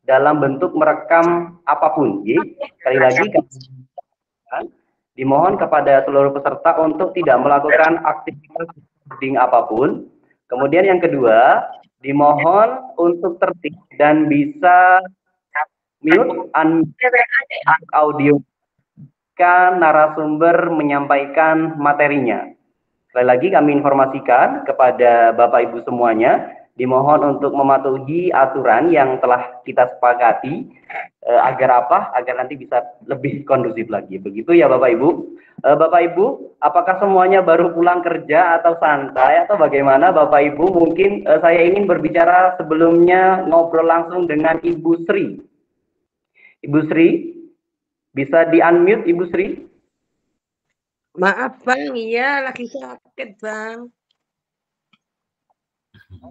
dalam bentuk merekam apapun. Jadi, sekali lagi dimohon kepada seluruh peserta untuk tidak melakukan aktivitas recording apapun. Kemudian yang kedua, dimohon untuk tertib dan bisa mute audio jika narasumber menyampaikan materinya. Sekali lagi kami informasikan kepada Bapak Ibu semuanya, dimohon untuk mematuhi aturan yang telah kita sepakati agar apa? Agar nanti bisa lebih kondusif lagi. Begitu ya Bapak Ibu. Bapak Ibu, apakah semuanya baru pulang kerja atau santai atau bagaimana Bapak Ibu? Mungkin saya ingin berbicara sebelumnya ngobrol langsung dengan Ibu Sri. Ibu Sri, bisa di-unmute Ibu Sri? Maaf Bang, iya lagi sakit Bang.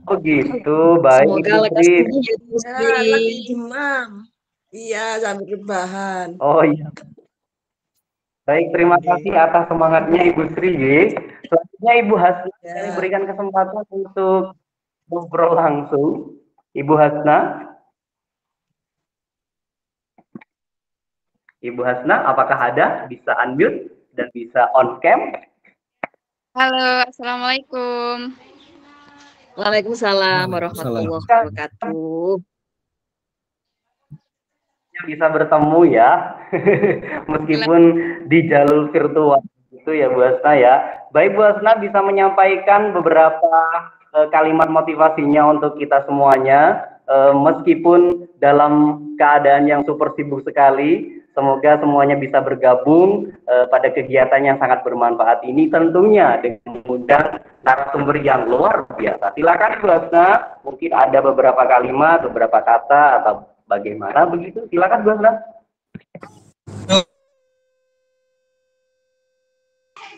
Oh gitu, baik Semoga Ibu lekas Sri. sembuh ya Ibu Sri. Lagi demam. Iya, sambil rebahan. Oh iya. Baik, terima kasih atas semangatnya Ibu Sri. Selanjutnya Ibu Hasna, kami berikan kesempatan untuk ngobrol langsung. Ibu Hasna. Ibu Hasna, apakah ada? Bisa unmute dan bisa on cam? Halo, Assalamualaikum. Waalaikumsalam warahmatullahi wabarakatuh. Bisa bertemu ya, meskipun di jalur virtual itu ya Bu Hasna ya. Baik Bu Hasna, bisa menyampaikan beberapa kalimat motivasinya untuk kita semuanya, meskipun dalam keadaan yang super sibuk sekali. Semoga semuanya bisa bergabung pada kegiatan yang sangat bermanfaat ini, tentunya dengan mengundang narasumber yang luar biasa. Silakan Bu Hasna, mungkin ada beberapa kalimat, beberapa kata atau bagaimana begitu? Silakan Bu Hasna.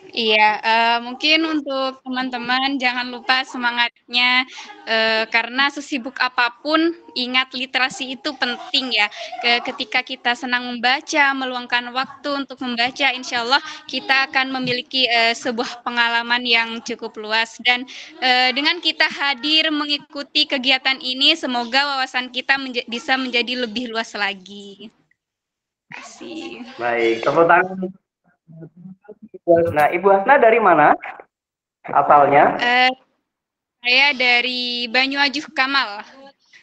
Iya, mungkin untuk teman-teman jangan lupa semangatnya, karena sesibuk apapun ingat literasi itu penting ya. Ketika kita senang membaca, meluangkan waktu untuk membaca, insya Allah kita akan memiliki sebuah pengalaman yang cukup luas. Dan dengan kita hadir mengikuti kegiatan ini, semoga wawasan kita bisa menjadi lebih luas lagi. Terima kasih. Baik, tepuk tangan. Nah, Ibu Hasna dari mana asalnya? Saya dari Banyuajuh Kamal.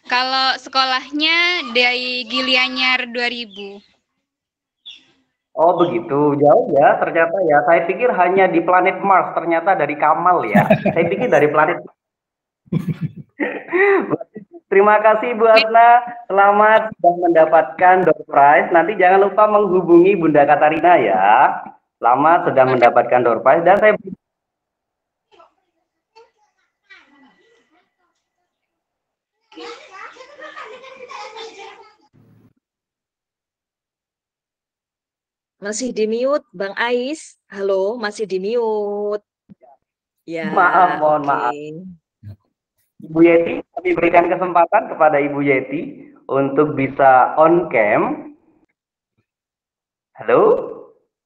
Kalau sekolahnya dari Gianyar 2000. Oh begitu, jauh ya ternyata ya. Saya pikir hanya di planet Mars, ternyata dari Kamal ya. Saya pikir dari planet. Terima kasih Bu Hasna, selamat sudah mendapatkan door prize. Nanti jangan lupa menghubungi Bunda Katarina ya. Selamat sudah mendapatkan door prize dan saya Masih di mute, Bang Ais. Halo, masih di mute. Ya, maaf, mohon maaf. Ibu Yeti, kami berikan kesempatan kepada Ibu Yeti untuk bisa on cam. Halo,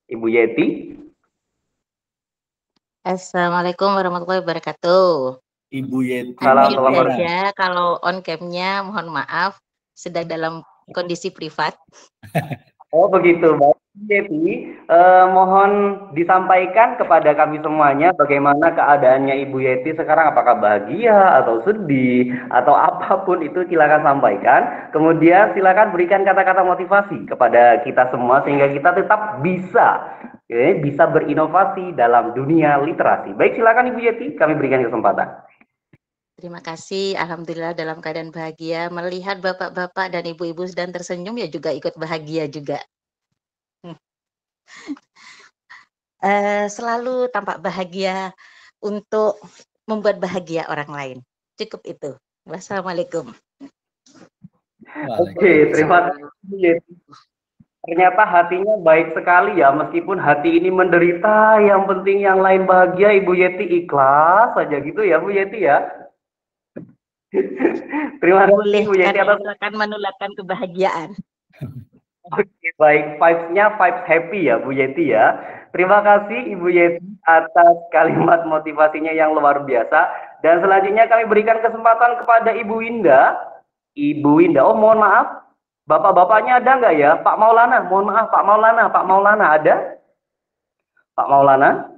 Ibu Yeti. Assalamualaikum warahmatullahi wabarakatuh. Ibu Yeti. Saja kalau on cam-nya mohon maaf sedang dalam kondisi privat. Oh begitu, Mbak Yeti. Mohon disampaikan kepada kami semuanya bagaimana keadaannya Ibu Yeti sekarang, apakah bahagia atau sedih atau apapun itu silakan sampaikan. Kemudian silakan berikan kata-kata motivasi kepada kita semua sehingga kita tetap bisa berinovasi dalam dunia literasi. Baik, silakan Ibu Yeti, kami berikan kesempatan. Terima kasih, alhamdulillah dalam keadaan bahagia melihat bapak-bapak dan ibu-ibu sedang tersenyum ya juga ikut bahagia juga. Selalu tampak bahagia untuk membuat bahagia orang lain. Cukup itu. Wassalamualaikum. Oke, terima kasih. Ternyata hatinya baik sekali ya, meskipun hati ini menderita, yang penting yang lain bahagia, Ibu Yeti ikhlas saja gitu ya, Bu Yeti ya. Terima kasih Bu Yeti akan menularkan kebahagiaan. Oke, baik, vibes-nya vibes happy ya Bu Yeti ya. Terima kasih Ibu Yeti atas kalimat motivasinya yang luar biasa. Dan selanjutnya kami berikan kesempatan kepada Ibu Winda. Ibu Winda, oh mohon maaf, Bapak-bapaknya ada nggak ya? Pak Maulana, mohon maaf Pak Maulana ada? Pak Maulana?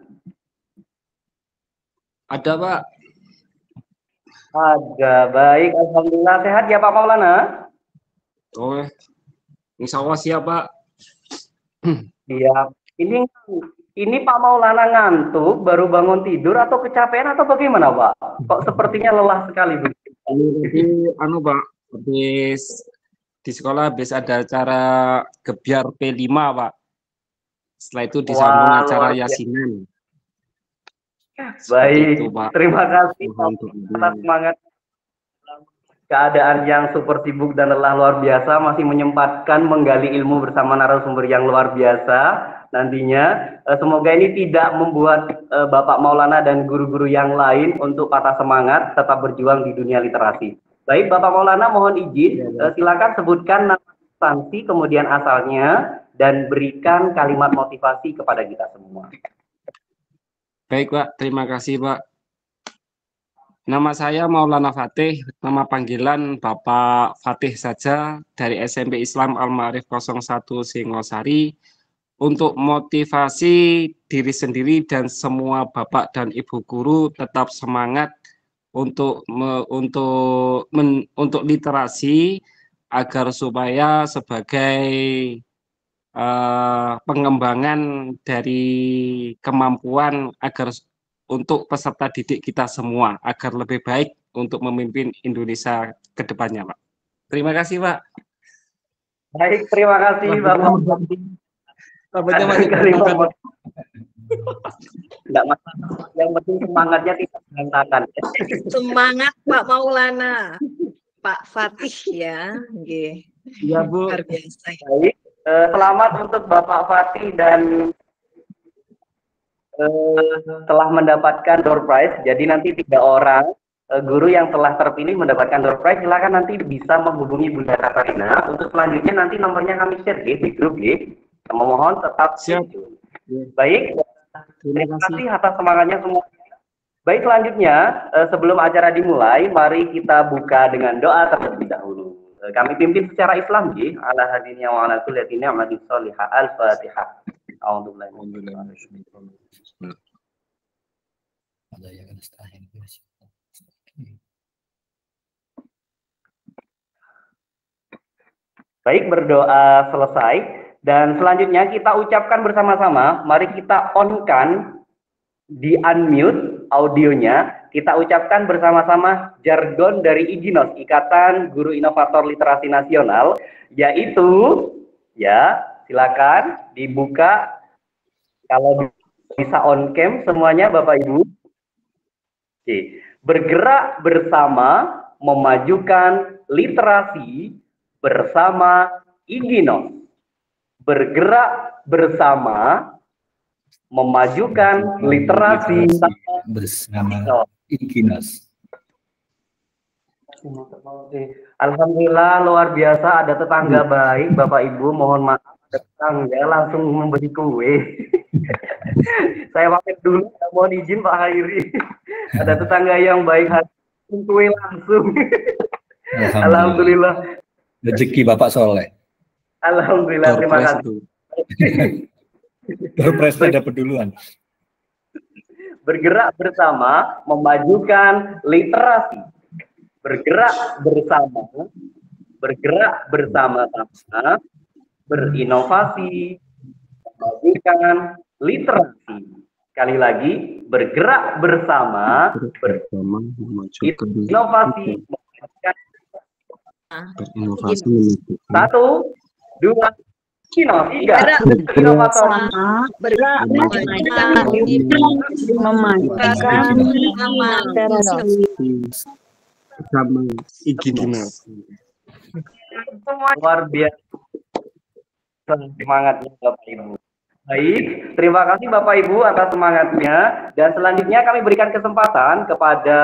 Ada, Pak. Ada, baik. Alhamdulillah sehat ya Pak Maulana? Oh, insya Allah siap, Pak. Iya. Ini Pak Maulana ngantuk, baru bangun tidur atau kecapean atau bagaimana Pak? Kok sepertinya lelah sekali begitu? Ini Pak, habis di sekolah habis ada acara gebyar P5, Pak. Setelah itu disambung Wah, acara luar biasa. yasinan. Baik, itu, Pak. terima kasih Mohon atas semangat. Keadaan yang super sibuk dan lelah luar biasa masih menyempatkan menggali ilmu bersama narasumber yang luar biasa. Nantinya semoga ini tidak membuat Bapak Maulana dan guru-guru yang lain untuk patah semangat tetap berjuang di dunia literasi. Baik Bapak Maulana, mohon izin silakan sebutkan nama instansi kemudian asalnya dan berikan kalimat motivasi kepada kita semua. Baik, Pak. Terima kasih, Pak. Nama saya Maulana Fatih, nama panggilan Bapak Fatih saja dari SMP Islam Al-Ma'arif 01 Singosari untuk motivasi diri sendiri dan semua Bapak dan Ibu guru tetap semangat untuk literasi agar supaya sebagai pengembangan dari kemampuan agar untuk peserta didik kita semua agar lebih baik untuk memimpin Indonesia ke depannya, Pak. Terima kasih, Pak. Baik, terima kasih Bapak. Enggak masalah, yang penting semangatnya tidak berantakan. Semangat Pak Maulana, Pak Fatih ya, Iya, Bu. luar biasa. Baik, selamat untuk Bapak Fatih dan telah mendapatkan door prize. Jadi nanti 3 orang guru yang telah terpilih mendapatkan door prize. Silakan nanti bisa menghubungi Bunda Katarina. Untuk selanjutnya nanti nomornya kami share di grup G. Memohon tetap Siap. Baik, terima kasih atas semangatnya semua. Baik, selanjutnya sebelum acara dimulai, mari kita buka dengan doa terlebih dahulu. Kami pimpin secara Islam G. Ala hadiniya wa ala kulli ni'matin sholihah. Al-Fatihah. Baik, berdoa selesai dan selanjutnya kita ucapkan bersama-sama. Mari kita on-kan, di unmute audionya. Kita ucapkan bersama-sama jargon dari IGINOS, Ikatan Guru Inovator Literasi Nasional, yaitu ya silakan dibuka kalau bisa on cam semuanya Bapak Ibu. Oke. Bergerak bersama memajukan literasi bersama IGINOS. Bergerak bersama memajukan literasi bersama IGINOS. Alhamdulillah luar biasa, ada tetangga baik Bapak Ibu. Mohon maaf, tetangga langsung memberi kue. Saya pamit dulu, mohon izin Pak Hairi. Ada tetangga yang baik hati, kue langsung. Alhamdulillah. Rezeki Bapak Soleh. Alhamdulillah, terima kasih. Berprestasi dapat duluan. Bergerak bersama memajukan literasi. Bergerak bersama-sama berinovasi, memajukan literasi. Sekali lagi, bergerak bersama berinovasi, Berinovasi. 1, 2, 3. Inovator Bergerak Bersama IGINOS. luar biasa semangatnya Bapak Ibu. Baik, terima kasih Bapak Ibu atas semangatnya. Dan selanjutnya kami berikan kesempatan kepada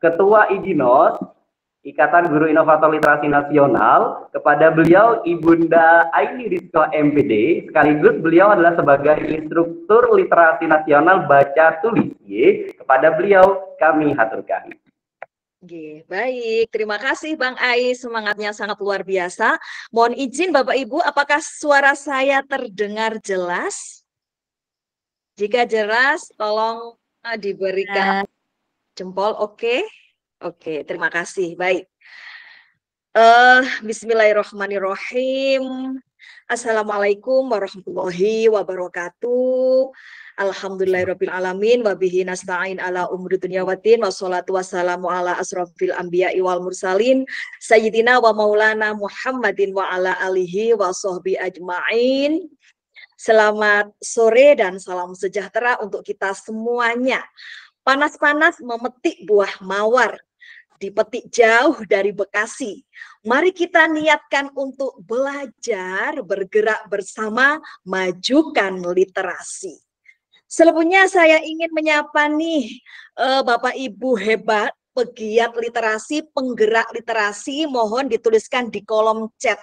Ketua IGINOS, Ikatan Guru Inovator Literasi Nasional, kepada beliau Ibunda Aini Rizko MPD, sekaligus beliau adalah sebagai instruktur literasi nasional baca tulis. Kepada beliau kami haturkan. Baik, terima kasih Bang Ais, semangatnya sangat luar biasa. Mohon izin Bapak Ibu, apakah suara saya terdengar jelas? Jika jelas, tolong diberikan jempol. Oke, terima kasih. Baik. Bismillahirrahmanirrahim. Assalamualaikum warahmatullahi wabarakatuh. Alhamdulillahirabbil alamin wa bihi nasta'in ala umuri dunya waddin wassalatu wassalamu ala asrofil anbiya'i wal mursalin sayyidina wa maulana Muhammadin wa ala alihi wa sahbi ajmain. Selamat sore dan salam sejahtera untuk kita semuanya. Panas-panas memetik buah mawar, dipetik jauh dari Bekasi. Mari kita niatkan untuk belajar, bergerak bersama, majukan literasi. Selebihnya saya ingin menyapa nih Bapak Ibu hebat, pegiat literasi, penggerak literasi, mohon dituliskan di kolom chat.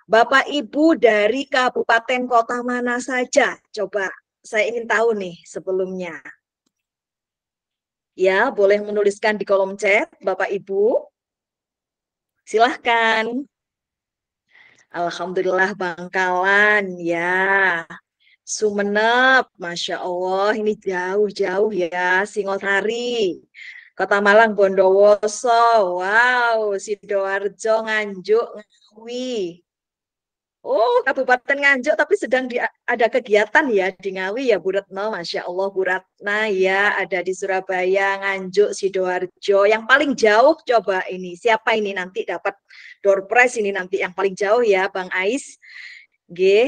Bapak Ibu dari kabupaten kota mana saja? Coba saya ingin tahu nih sebelumnya. Ya, boleh menuliskan di kolom chat, Bapak Ibu. Silahkan. Alhamdulillah Bangkalan, ya. Sumenep, Masya Allah, ini jauh-jauh ya, Singosari. Kota Malang, Bondowoso, wow, Sidoarjo, Nganjuk, Ngawi. Oh, Kabupaten Nganjuk, tapi sedang ada kegiatan ya di Ngawi ya, Bu Retno. Masya Allah, Bu Ratna ya, ada di Surabaya, Nganjuk, Sidoarjo. Yang paling jauh coba ini, siapa ini nanti dapat door prize ini nanti yang paling jauh ya, Bang Ais.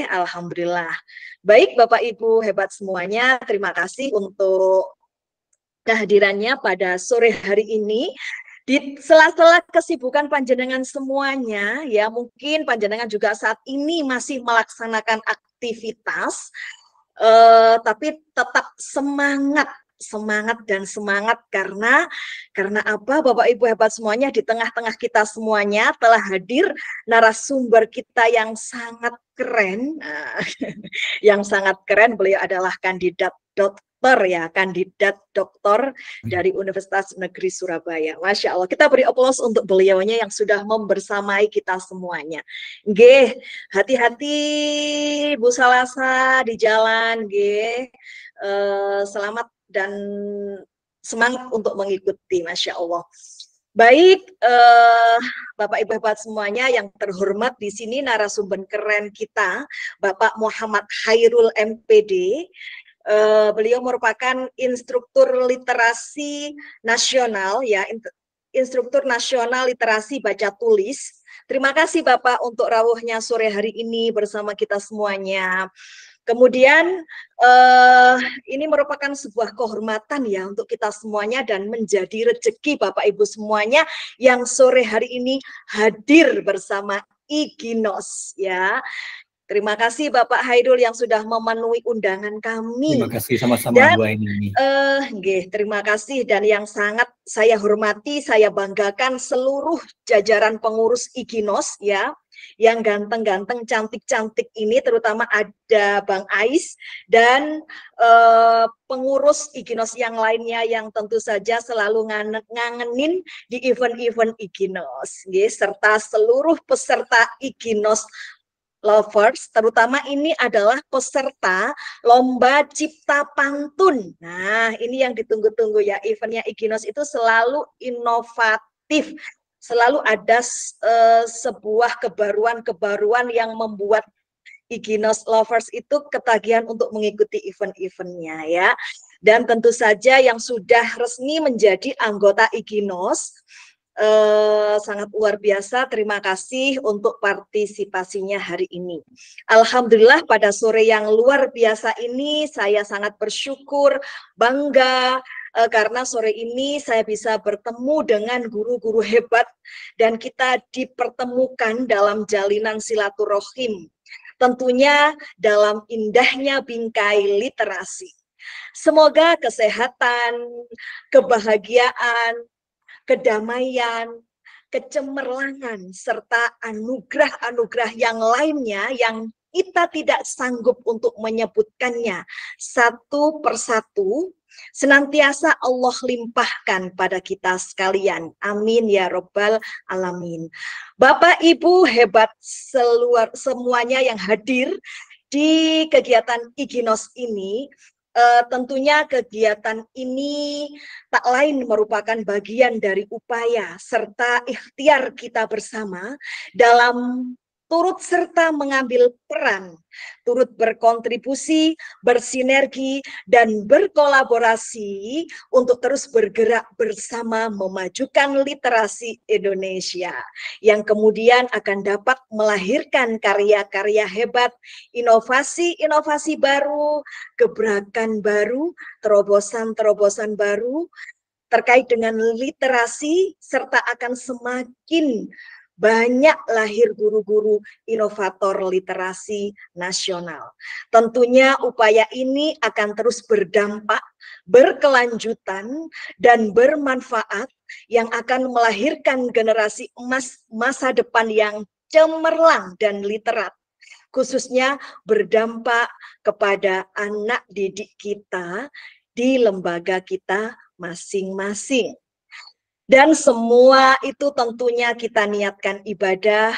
Alhamdulillah. Baik Bapak Ibu hebat semuanya, terima kasih untuk kehadirannya pada sore hari ini. Di sela-sela kesibukan panjenengan semuanya, ya mungkin panjenengan juga saat ini masih melaksanakan aktivitas, tapi tetap semangat karena apa Bapak Ibu hebat semuanya, di tengah-tengah kita semuanya telah hadir narasumber kita yang sangat keren. Yang sangat keren, beliau adalah kandidat doktor dari Universitas Negeri Surabaya. Masya Allah, kita beri aplaus untuk beliaunya yang sudah membersamai kita semuanya. Hati-hati Bu Salasa di jalan, selamat dan semangat untuk mengikuti, Masya Allah. Baik, Bapak Ibu hebat semuanya yang terhormat, di sini narasumber keren kita, Bapak Muhammad Khairul MPD. Beliau merupakan instruktur literasi nasional ya, instruktur nasional literasi baca tulis. Terima kasih Bapak untuk rawuhnya sore hari ini bersama kita semuanya. Kemudian ini merupakan sebuah kehormatan ya untuk kita semuanya dan menjadi rezeki Bapak Ibu semuanya yang sore hari ini hadir bersama IGINOS ya. Terima kasih Bapak Hairul yang sudah memenuhi undangan kami. Terima kasih sama-sama Bu Aini. Terima kasih, dan yang sangat saya hormati, saya banggakan seluruh jajaran pengurus IGINOS ya, yang ganteng-ganteng, cantik-cantik ini, terutama ada Bang Ais dan pengurus IGINOS yang lainnya yang tentu saja selalu ngangenin di event-event IGINOS, serta seluruh peserta IGINOS Lovers, terutama ini adalah peserta Lomba Cipta Pantun. Nah, ini yang ditunggu-tunggu ya, eventnya IGINOS itu selalu inovatif, selalu ada sebuah kebaruan-kebaruan yang membuat IGINOS Lovers itu ketagihan untuk mengikuti event-eventnya ya. Dan tentu saja yang sudah resmi menjadi anggota IGINOS, sangat luar biasa, terima kasih untuk partisipasinya hari ini. Alhamdulillah pada sore yang luar biasa ini saya sangat bersyukur, bangga karena sore ini saya bisa bertemu dengan guru-guru hebat dan kita dipertemukan dalam jalinan silaturahim, tentunya dalam indahnya bingkai literasi. Semoga kesehatan, kebahagiaan, kedamaian, kecemerlangan, serta anugerah-anugerah yang lainnya yang kita tidak sanggup untuk menyebutkannya satu persatu, senantiasa Allah limpahkan pada kita sekalian. Amin ya Rabbal Alamin. Bapak Ibu hebat semuanya yang hadir di kegiatan Iginos ini, tentunya kegiatan ini tak lain merupakan bagian dari upaya serta ikhtiar kita bersama dalam turut serta mengambil peran, turut berkontribusi, bersinergi, dan berkolaborasi untuk terus bergerak bersama memajukan literasi Indonesia yang kemudian akan dapat melahirkan karya-karya hebat, inovasi-inovasi baru, gebrakan baru, terobosan-terobosan baru terkait dengan literasi, serta akan semakin banyak lahir guru-guru inovator literasi nasional. Tentunya upaya ini akan terus berdampak, berkelanjutan, dan bermanfaat yang akan melahirkan generasi emas masa depan yang cemerlang dan literat, khususnya berdampak kepada anak didik kita di lembaga kita masing-masing. Dan semua itu tentunya kita niatkan ibadah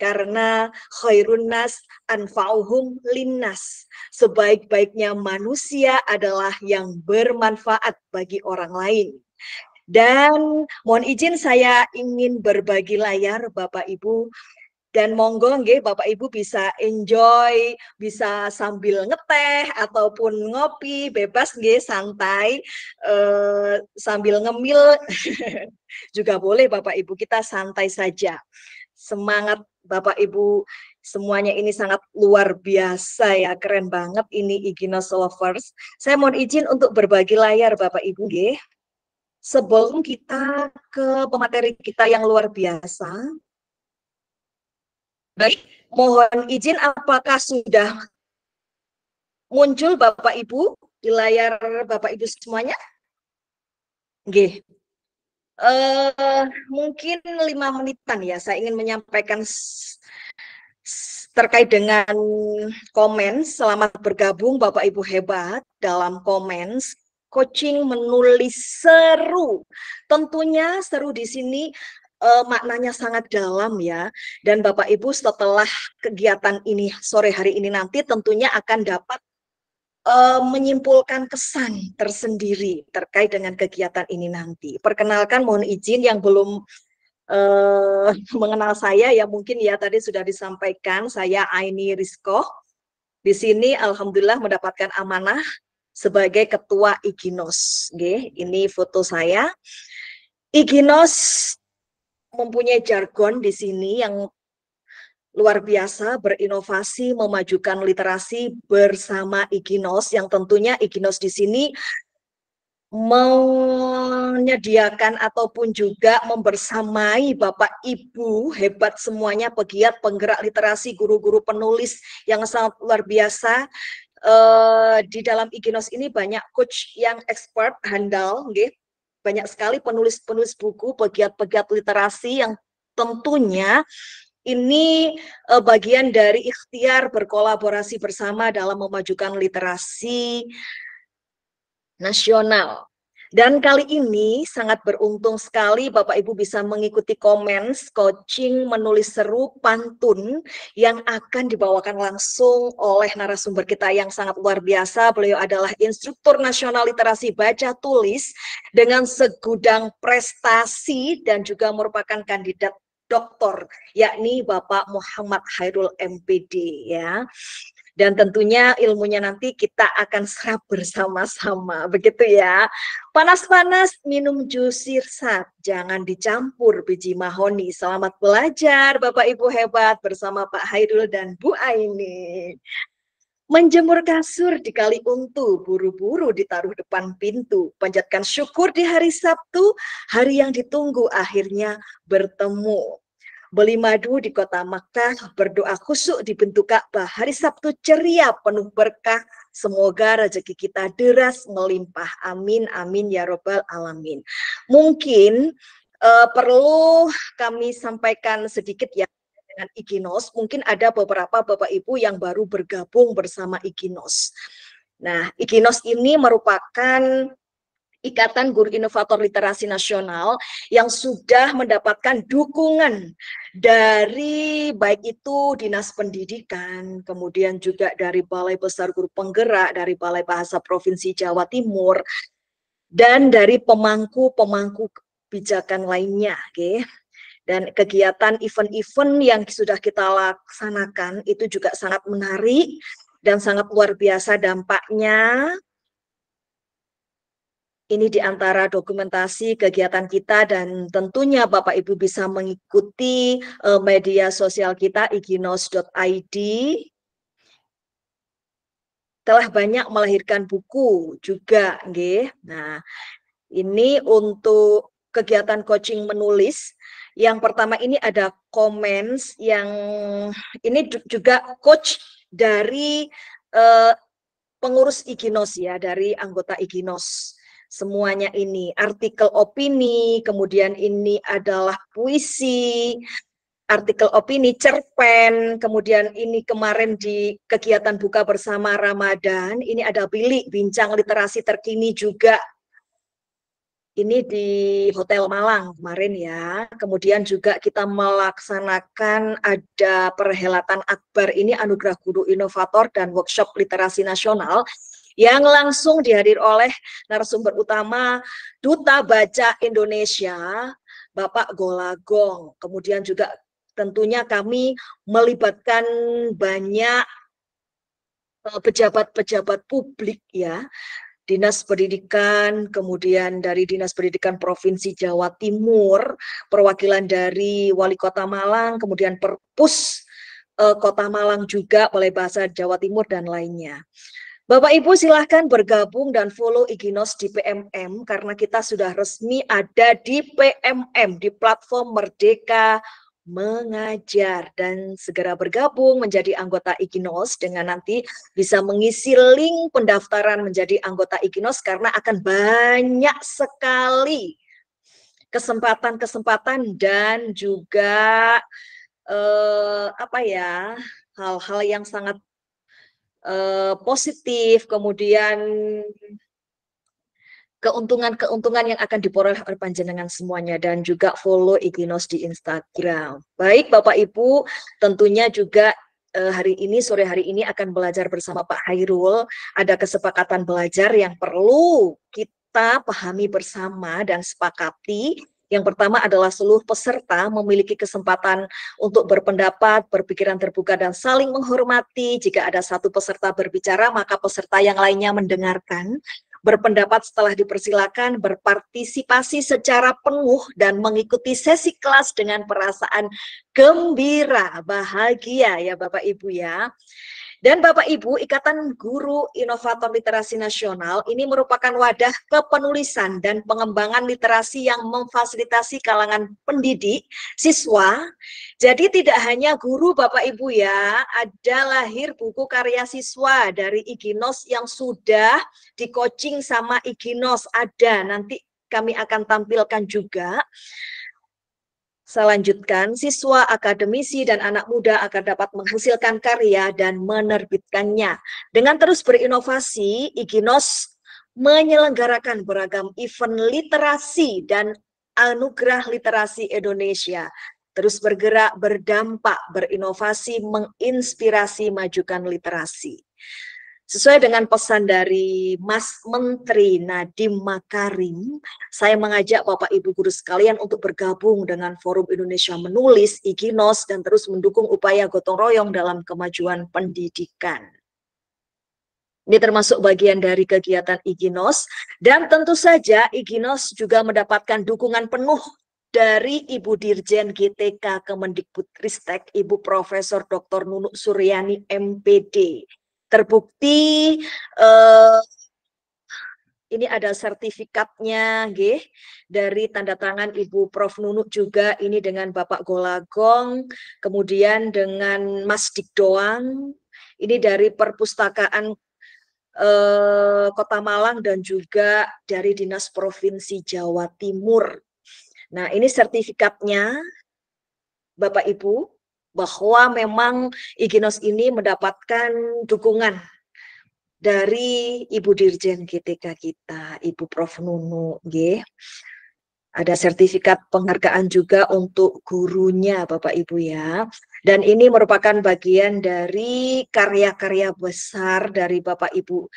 karena khairun nas anfa'uhum linnas. Sebaik-baiknya manusia adalah yang bermanfaat bagi orang lain. Dan mohon izin saya ingin berbagi layar Bapak Ibu. Dan monggo nggih Bapak Ibu bisa enjoy, bisa sambil ngeteh ataupun ngopi, bebas nggih, santai, sambil ngemil juga boleh Bapak Ibu, kita santai saja. Semangat Bapak Ibu semuanya ini sangat luar biasa ya, keren banget ini Iginos Lovers. Saya mohon izin untuk berbagi layar Bapak Ibu nggih. Sebelum kita ke pemateri kita yang luar biasa, baik, mohon izin apakah sudah muncul Bapak Ibu di layar Bapak Ibu semuanya? Oke. Mungkin 5 menitan ya, saya ingin menyampaikan terkait dengan komen. Selamat bergabung Bapak Ibu hebat dalam komen. Coaching menulis seru. Tentunya seru di sini maknanya sangat dalam ya, dan Bapak Ibu setelah kegiatan ini sore hari ini nanti tentunya akan dapat menyimpulkan kesan tersendiri terkait dengan kegiatan ini nanti. Perkenalkan, mohon izin yang belum mengenal saya ya, mungkin ya tadi sudah disampaikan, saya Aini Rizko. Di sini alhamdulillah mendapatkan amanah sebagai ketua Iginos. Ini foto saya. Iginos mempunyai jargon di sini yang luar biasa, berinovasi, memajukan literasi bersama Iginos, yang tentunya Iginos di sini menyediakan ataupun juga membersamai Bapak Ibu hebat semuanya, pegiat, penggerak literasi, guru-guru penulis yang sangat luar biasa. Di dalam Iginos ini banyak coach yang expert, handal, banyak sekali penulis-penulis buku, pegiat-pegiat literasi yang tentunya ini bagian dari ikhtiar berkolaborasi bersama dalam memajukan literasi nasional. Dan kali ini sangat beruntung sekali Bapak Ibu bisa mengikuti komen coaching menulis seru pantun yang akan dibawakan langsung oleh narasumber kita yang sangat luar biasa. Beliau adalah instruktur nasional literasi baca tulis dengan segudang prestasi dan juga merupakan kandidat doktor, yakni Bapak Muhammad Khairul MPD ya. Dan tentunya ilmunya nanti kita akan serap bersama-sama, begitu ya. Panas-panas minum jus sirsat, jangan dicampur biji mahoni. Selamat belajar Bapak Ibu hebat bersama Pak Hairul dan Bu Aini. Menjemur kasur di Kali Untu, buru-buru ditaruh depan pintu. Panjatkan syukur di hari Sabtu, hari yang ditunggu akhirnya bertemu. Beli madu di kota Makkah, berdoa khusyuk di pintu Ka'bah. Hari Sabtu ceria penuh berkah, semoga rezeki kita deras melimpah. Amin, amin ya Rabbal Alamin. Mungkin perlu kami sampaikan sedikit ya dengan Iginos. Mungkin ada beberapa Bapak Ibu yang baru bergabung bersama Iginos. Nah, IGINOS ini merupakan Ikatan Guru Inovator Literasi Nasional yang sudah mendapatkan dukungan dari baik itu Dinas Pendidikan, kemudian juga dari Balai Besar Guru Penggerak, dari Balai Bahasa Provinsi Jawa Timur, dan dari pemangku-pemangku kebijakan lainnya. Okay? Dan kegiatan event-event yang sudah kita laksanakan itu juga sangat menarik dan sangat luar biasa dampaknya. Ini di antara dokumentasi kegiatan kita dan tentunya Bapak Ibu bisa mengikuti media sosial kita iginos.id. Telah banyak melahirkan buku juga, nggih. Nah, ini untuk kegiatan coaching menulis. Yang pertama ini ada comments yang ini juga coach dari pengurus IGINOS ya, dari anggota IGINOS. Semuanya ini artikel opini, kemudian ini adalah puisi, artikel opini, cerpen, kemudian ini kemarin di kegiatan buka bersama Ramadan, ini ada bincang literasi terkini juga. Ini di Hotel Malang kemarin ya. Kemudian juga kita melaksanakan ada perhelatan akbar ini Anugerah Guru Inovator dan workshop literasi nasional yang langsung dihadir oleh narasumber utama Duta Baca Indonesia, Bapak Golagong. Kemudian juga tentunya kami melibatkan banyak pejabat-pejabat publik ya, Dinas Pendidikan, kemudian dari Dinas Pendidikan Provinsi Jawa Timur, perwakilan dari Wali Kota Malang, kemudian Perpus Kota Malang juga, Balai Bahasa Jawa Timur, dan lainnya. Bapak Ibu silahkan bergabung dan follow IGINOS di PMM karena kita sudah resmi ada di PMM, di platform Merdeka Mengajar, dan segera bergabung menjadi anggota IGINOS dengan nanti bisa mengisi link pendaftaran menjadi anggota IGINOS karena akan banyak sekali kesempatan-kesempatan dan juga hal-hal yang sangat positif, kemudian keuntungan-keuntungan yang akan diperoleh oleh panjenengan semuanya, dan juga follow IGINOS di Instagram. Baik Bapak Ibu, tentunya juga hari ini, sore hari ini akan belajar bersama Pak Hairul. Ada kesepakatan belajar yang perlu kita pahami bersama dan sepakati. Yang pertama adalah seluruh peserta memiliki kesempatan untuk berpendapat, berpikiran terbuka, dan saling menghormati. Jika ada satu peserta berbicara, maka peserta yang lainnya mendengarkan, berpendapat setelah dipersilakan, berpartisipasi secara penuh, dan mengikuti sesi kelas dengan perasaan gembira, bahagia ya Bapak Ibu ya. Dan Bapak Ibu, Ikatan Guru Inovator Literasi Nasional ini merupakan wadah kepenulisan dan pengembangan literasi yang memfasilitasi kalangan pendidik, siswa. Jadi tidak hanya guru Bapak Ibu ya, ada lahir buku karya siswa dari IGINOS yang sudah di-coaching sama IGINOS, ada. Nanti kami akan tampilkan juga. Saya lanjutkan, siswa, akademisi, dan anak muda akan dapat menghasilkan karya dan menerbitkannya. Dengan terus berinovasi, IGINOS menyelenggarakan beragam event literasi dan anugerah literasi Indonesia. Terus bergerak, berdampak, berinovasi, menginspirasi, majukan literasi. Sesuai dengan pesan dari Mas Menteri Nadiem Makarim, saya mengajak Bapak Ibu guru sekalian untuk bergabung dengan Forum Indonesia Menulis, IGINOS, dan terus mendukung upaya gotong royong dalam kemajuan pendidikan. Ini termasuk bagian dari kegiatan IGINOS, dan tentu saja IGINOS juga mendapatkan dukungan penuh dari Ibu Dirjen GTK Kemendikbudristek, Ibu Profesor Dr. Nunuk Suryani MPD. Terbukti ini ada sertifikatnya dari tanda tangan Ibu Prof Nunuk juga, ini dengan Bapak Golagong, kemudian dengan Mas Dik Doang, ini dari Perpustakaan Kota Malang dan juga dari Dinas Provinsi Jawa Timur. Nah, ini sertifikatnya Bapak Ibu, bahwa memang IGINOS ini mendapatkan dukungan dari Ibu Dirjen GTK kita, Ibu Prof Nunu, nggih. Ada sertifikat penghargaan juga untuk gurunya Bapak Ibu ya. Dan ini merupakan bagian dari karya-karya besar dari Bapak Ibu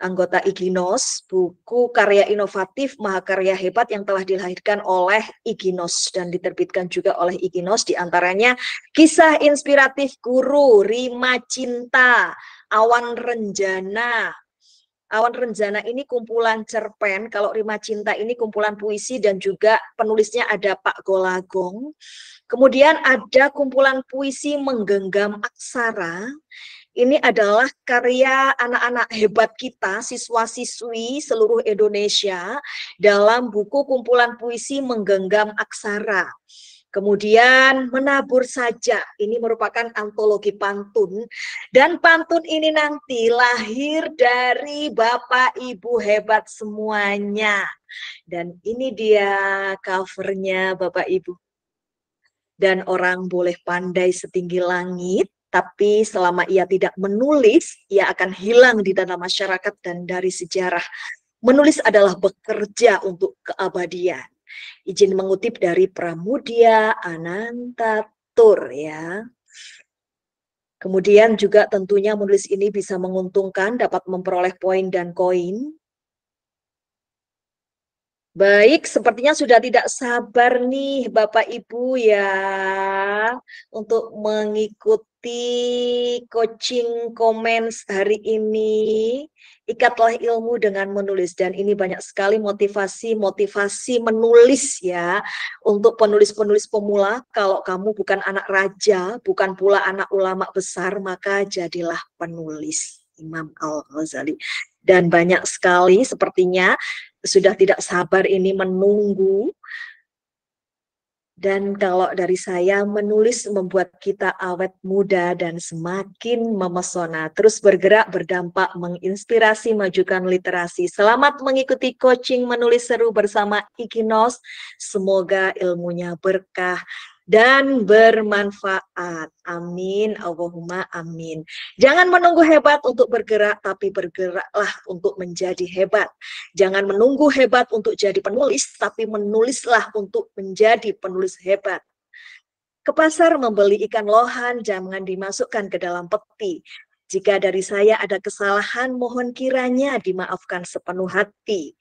anggota IGINOS, buku karya inovatif Mahakarya Hebat yang telah dilahirkan oleh IGINOS dan diterbitkan juga oleh IGINOS, diantaranya Kisah Inspiratif Guru, Rima Cinta, Awan Renjana. Awan Renjana ini kumpulan cerpen, kalau Rima Cinta ini kumpulan puisi dan juga penulisnya ada Pak Golagong. Kemudian ada kumpulan puisi Menggenggam Aksara. Ini adalah karya anak-anak hebat kita, siswa-siswi seluruh Indonesia dalam buku kumpulan puisi Menggenggam Aksara. Kemudian Menabur Saja, ini merupakan antologi pantun. Dan pantun ini nanti lahir dari Bapak Ibu hebat semuanya. Dan ini dia covernya Bapak Ibu. Dan orang boleh pandai setinggi langit, tapi selama ia tidak menulis, ia akan hilang di dalam masyarakat dan dari sejarah. Menulis adalah bekerja untuk keabadian. Izin mengutip dari Pramudia Anantatur ya. Kemudian juga tentunya menulis ini bisa menguntungkan, dapat memperoleh poin dan koin. Baik, sepertinya sudah tidak sabar nih Bapak Ibu ya untuk mengikuti coaching comments hari ini. Ikatlah ilmu dengan menulis, dan ini banyak sekali motivasi menulis ya untuk penulis-penulis pemula. Kalau kamu bukan anak raja, bukan pula anak ulama besar, maka jadilah penulis. Imam Al-Ghazali. Dan banyak sekali sepertinya sudah tidak sabar ini menunggu. Dan kalau dari saya, menulis membuat kita awet muda dan semakin memesona. Terus bergerak, berdampak, menginspirasi, majukan literasi. Selamat mengikuti coaching menulis seru bersama IGINOS. Semoga ilmunya berkah dan bermanfaat. Amin, Allahumma amin. Jangan menunggu hebat untuk bergerak, tapi bergeraklah untuk menjadi hebat. Jangan menunggu hebat untuk jadi penulis, tapi menulislah untuk menjadi penulis hebat. Ke pasar membeli ikan lohan, jangan dimasukkan ke dalam peti. Jika dari saya ada kesalahan, mohon kiranya dimaafkan sepenuh hati.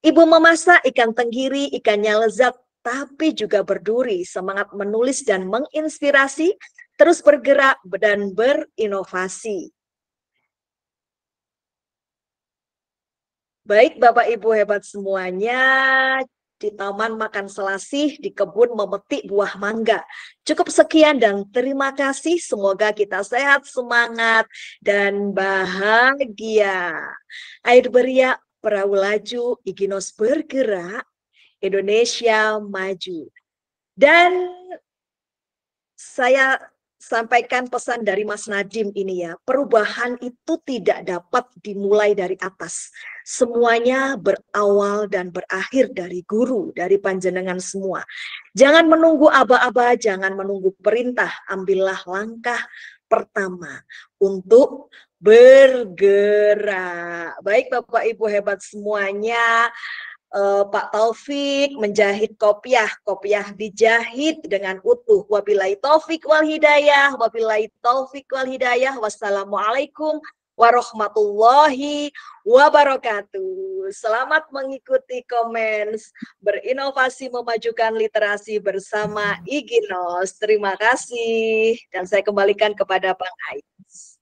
Ibu memasak ikan tenggiri, ikannya lezat, tapi juga berduri. Semangat menulis dan menginspirasi, terus bergerak dan berinovasi. Baik Bapak Ibu hebat semuanya, di taman makan selasih, di kebun memetik buah mangga. Cukup sekian dan terima kasih. Semoga kita sehat, semangat, dan bahagia. Air beriak, perahu laju, IGINOS bergerak, Indonesia maju. Dan saya sampaikan pesan dari Mas Nadiem ini ya, perubahan itu tidak dapat dimulai dari atas. Semuanya berawal dan berakhir dari guru, dari panjenengan semua. Jangan menunggu aba-aba, jangan menunggu perintah, ambillah langkah pertama untuk bergerak. Baik Bapak Ibu hebat semuanya, Pak Taufik menjahit kopiah dijahit dengan utuh. Wabillahi taufik wal hidayah, wabillahi taufik wal hidayah. Wassalamualaikum warahmatullahi wabarakatuh. Selamat mengikuti comments, berinovasi memajukan literasi bersama IGINOS. Terima kasih. Dan saya kembalikan kepada Bang Ais.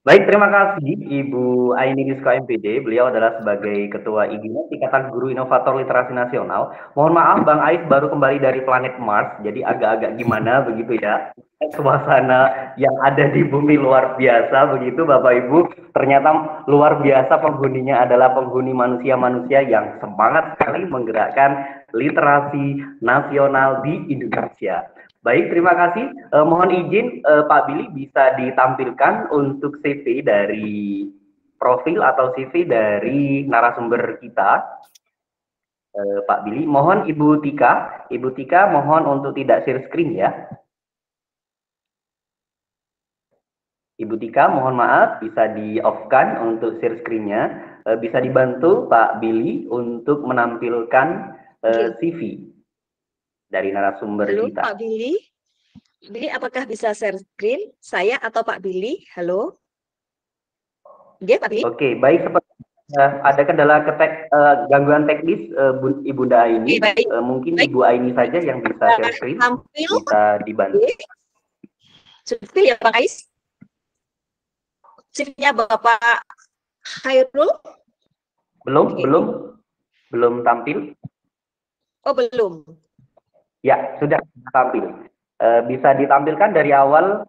Baik, terima kasih Ibu Aini Disko MPD. Beliau adalah sebagai Ketua IGINOS, Ikatan Guru Inovator Literasi Nasional. Mohon maaf Bang Ais baru kembali dari planet Mars, jadi agak-agak gimana begitu ya. Suasana yang ada di bumi luar biasa begitu Bapak Ibu. Ternyata luar biasa penghuninya adalah penghuni manusia-manusia yang semangat sekali menggerakkan literasi nasional di Indonesia. Baik, terima kasih. Mohon izin Pak Billy bisa ditampilkan untuk CV dari profil atau CV dari narasumber kita. Pak Billy, mohon Ibu Tika mohon untuk tidak share screen ya. Ibu Tika, mohon maaf, bisa di-off-kan untuk share screen-nya. Bisa dibantu Pak Billy untuk menampilkan CV dari narasumber Halo, kita. Pak Billy. Billy, apakah bisa share screen? Saya atau Pak Billy? Halo? Oke, Pak Billy. Oke, baik. Seperti ada kendala gangguan teknis Ibunda Aini. Baik. Mungkin Baik. Ibu Aini saja yang bisa share screen. Tampil. Bisa dibantu. Tampil ya, Pak Ais. CV-nya Bapak Khairul? Belum tampil. Oh, belum. Ya, sudah tampil. Bisa ditampilkan dari awal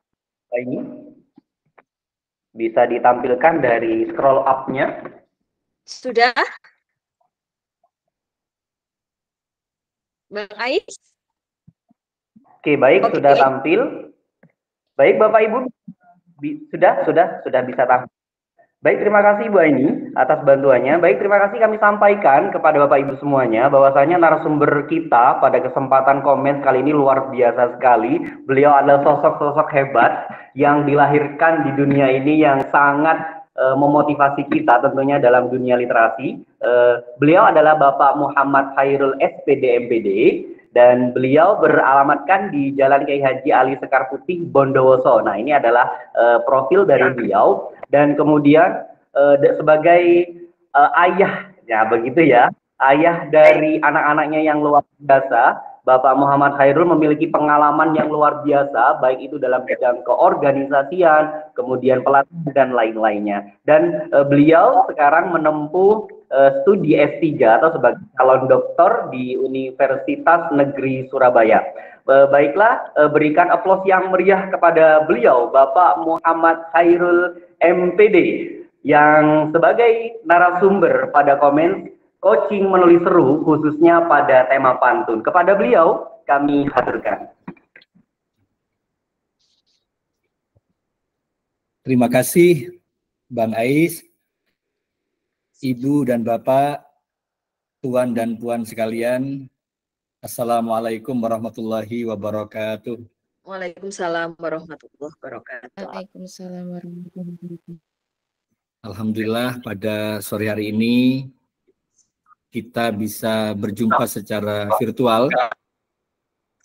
ini. Bisa ditampilkan dari scroll up-nya. Sudah? Bang Ais? Oke, baik, sudah tampil. Baik, Bapak Ibu, sudah bisa tampil. Baik, terima kasih Ibu Aini atas bantuannya. Baik, terima kasih kami sampaikan kepada Bapak Ibu semuanya bahwasanya narasumber kita pada kesempatan komen kali ini luar biasa sekali. Beliau adalah sosok-sosok hebat yang dilahirkan di dunia ini yang sangat memotivasi kita tentunya dalam dunia literasi. Beliau adalah Bapak Muhammad Khairul SPD MPD. Dan beliau beralamatkan di Jalan Kiai Haji Ali Sekar Putih, Bondowoso. Nah, ini adalah profil dari beliau. Dan kemudian sebagai ayah, ya begitu ya, ayah dari anak-anaknya yang luar biasa, Bapak Muhammad Khairul memiliki pengalaman yang luar biasa, baik itu dalam bidang keorganisasian, kemudian pelatihan dan lain-lainnya. Dan beliau sekarang menempuh studi S3 atau sebagai calon doktor di Universitas Negeri Surabaya. Baiklah, berikan aplaus yang meriah kepada beliau, Bapak Muhammad Khairul MPD, yang sebagai narasumber pada komen coaching menulis seru khususnya pada tema pantun. Kepada beliau kami haturkan. Terima kasih Bang Ais, Ibu dan Bapak, Tuan dan Puan sekalian. Assalamualaikum warahmatullahi wabarakatuh. Waalaikumsalam warahmatullahi wabarakatuh. Waalaikumsalam warahmatullahi wabarakatuh. Alhamdulillah pada sore hari ini kita bisa berjumpa secara virtual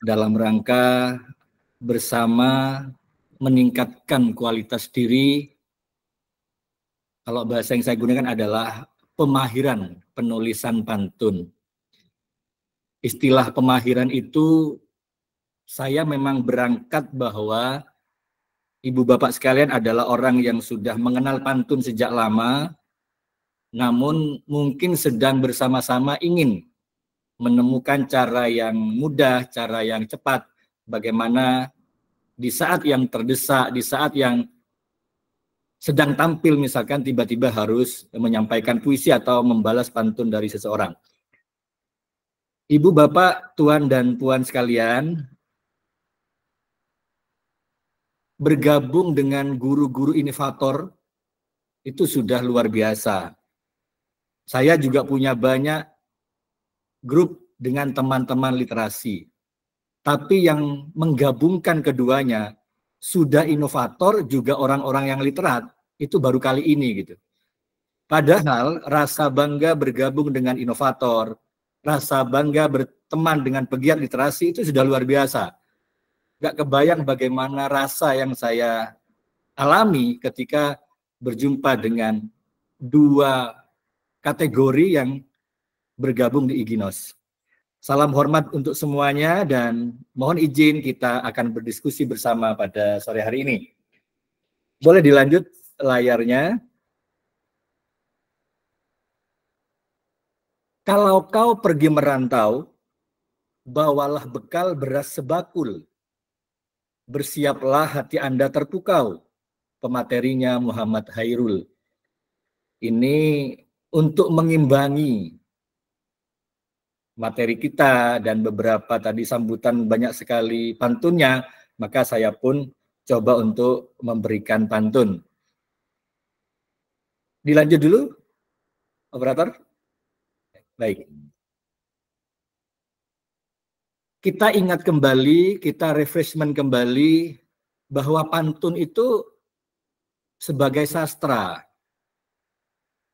dalam rangka bersama meningkatkan kualitas diri. Kalau bahasa yang saya gunakan adalah pemahiran penulisan pantun. Istilah pemahiran itu saya memang berangkat bahwa Ibu Bapak sekalian adalah orang yang sudah mengenal pantun sejak lama, namun mungkin sedang bersama-sama ingin menemukan cara yang mudah, cara yang cepat, bagaimana di saat yang terdesak, di saat yang sedang tampil misalkan tiba-tiba harus menyampaikan puisi atau membalas pantun dari seseorang. Ibu, Bapak, Tuan dan Puan sekalian, bergabung dengan guru-guru inovator itu sudah luar biasa. Saya juga punya banyak grup dengan teman-teman literasi. Tapi yang menggabungkan keduanya, sudah inovator juga orang-orang yang literat, itu baru kali ini gitu. Padahal rasa bangga bergabung dengan inovator, rasa bangga berteman dengan pegiat literasi itu sudah luar biasa. Gak kebayang bagaimana rasa yang saya alami ketika berjumpa dengan dua kategori yang bergabung di Iginos. Salam hormat untuk semuanya dan mohon izin kita akan berdiskusi bersama pada sore hari ini. Boleh dilanjut layarnya. Kalau kau pergi merantau, bawalah bekal beras sebakul. Bersiaplah hati Anda terpukau. Pematerinya Muhammad Khairul. Ini untuk mengimbangi materi kita dan beberapa tadi sambutan banyak sekali pantunnya, maka saya pun coba untuk memberikan pantun. Dilanjut dulu, operator. Baik. Kita ingat kembali, kita refreshment kembali bahwa pantun itu sebagai sastra.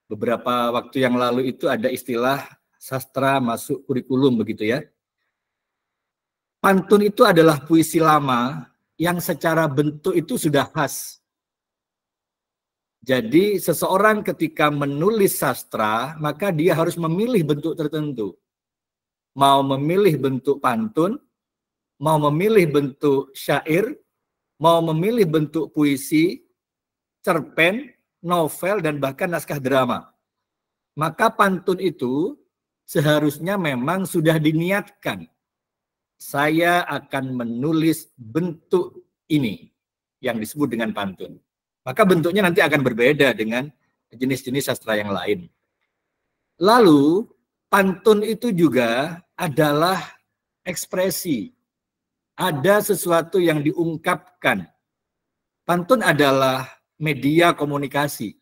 Beberapa waktu yang lalu itu ada istilah sastra masuk kurikulum begitu ya. Pantun itu adalah puisi lama yang secara bentuk itu sudah khas. Jadi seseorang ketika menulis sastra, maka dia harus memilih bentuk tertentu. Mau memilih bentuk pantun, mau memilih bentuk syair, mau memilih bentuk puisi, cerpen, novel, dan bahkan naskah drama. Maka pantun itu seharusnya memang sudah diniatkan. Saya akan menulis bentuk ini yang disebut dengan pantun. Maka bentuknya nanti akan berbeda dengan jenis-jenis sastra yang lain. Lalu, pantun itu juga adalah ekspresi. Ada sesuatu yang diungkapkan. Pantun adalah media komunikasi.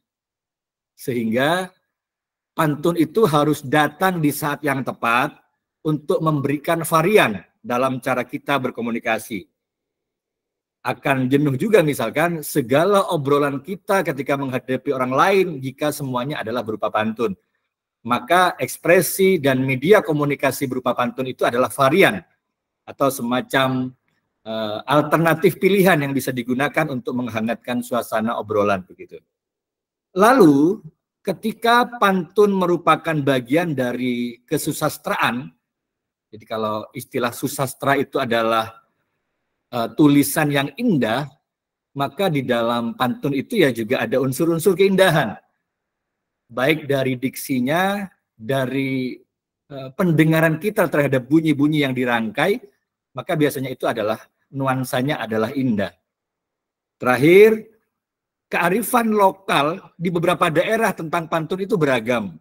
Sehingga pantun itu harus datang di saat yang tepat untuk memberikan varian dalam cara kita berkomunikasi. Akan jenuh juga misalkan segala obrolan kita ketika menghadapi orang lain jika semuanya adalah berupa pantun. Maka ekspresi dan media komunikasi berupa pantun itu adalah varian atau semacam alternatif pilihan yang bisa digunakan untuk menghangatkan suasana obrolan begitu. Lalu ketika pantun merupakan bagian dari kesusastraan, jadi kalau istilah susastra itu adalah tulisan yang indah, maka di dalam pantun itu ya juga ada unsur-unsur keindahan. Baik dari diksinya, dari pendengaran kita terhadap bunyi-bunyi yang dirangkai, maka biasanya itu adalah nuansanya adalah indah. Terakhir, kearifan lokal di beberapa daerah tentang pantun itu beragam.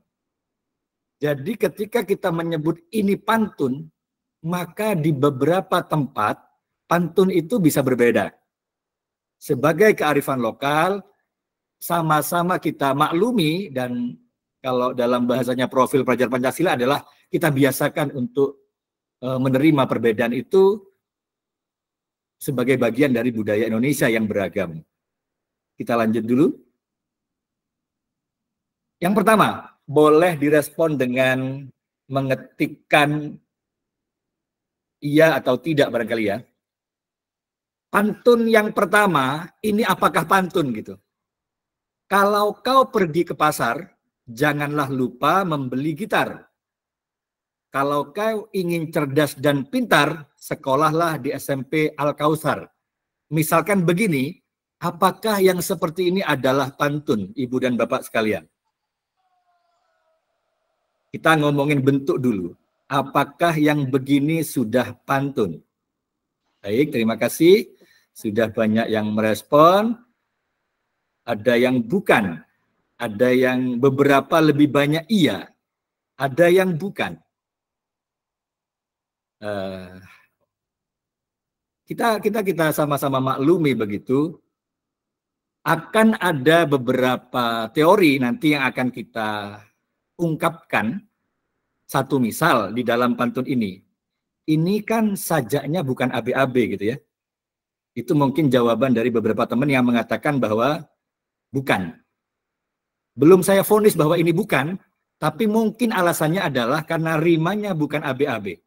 Jadi ketika kita menyebut ini pantun, maka di beberapa tempat pantun itu bisa berbeda. Sebagai kearifan lokal, sama-sama kita maklumi, dan kalau dalam bahasanya profil pelajar Pancasila adalah kita biasakan untuk menerima perbedaan itu sebagai bagian dari budaya Indonesia yang beragam. Kita lanjut dulu. Yang pertama, boleh direspon dengan mengetikkan iya atau tidak barangkali ya. Pantun yang pertama, ini apakah pantun gitu? Kalau kau pergi ke pasar, janganlah lupa membeli gitar. Kalau kau ingin cerdas dan pintar, sekolahlah di SMP Al-Kautsar. Misalkan begini, apakah yang seperti ini adalah pantun, Ibu dan Bapak sekalian? Kita ngomongin bentuk dulu. Apakah yang begini sudah pantun? Baik, terima kasih. Sudah banyak yang merespon, ada yang bukan, ada yang beberapa lebih banyak iya, ada yang bukan. Kita sama-sama maklumi begitu. Akan ada beberapa teori nanti yang akan kita ungkapkan. Satu misal di dalam pantun ini. Ini kan sajaknya bukan AB-AB gitu ya. Itu mungkin jawaban dari beberapa teman yang mengatakan bahwa bukan. Belum saya vonis bahwa ini bukan, tapi mungkin alasannya adalah karena rimanya bukan AB-AB.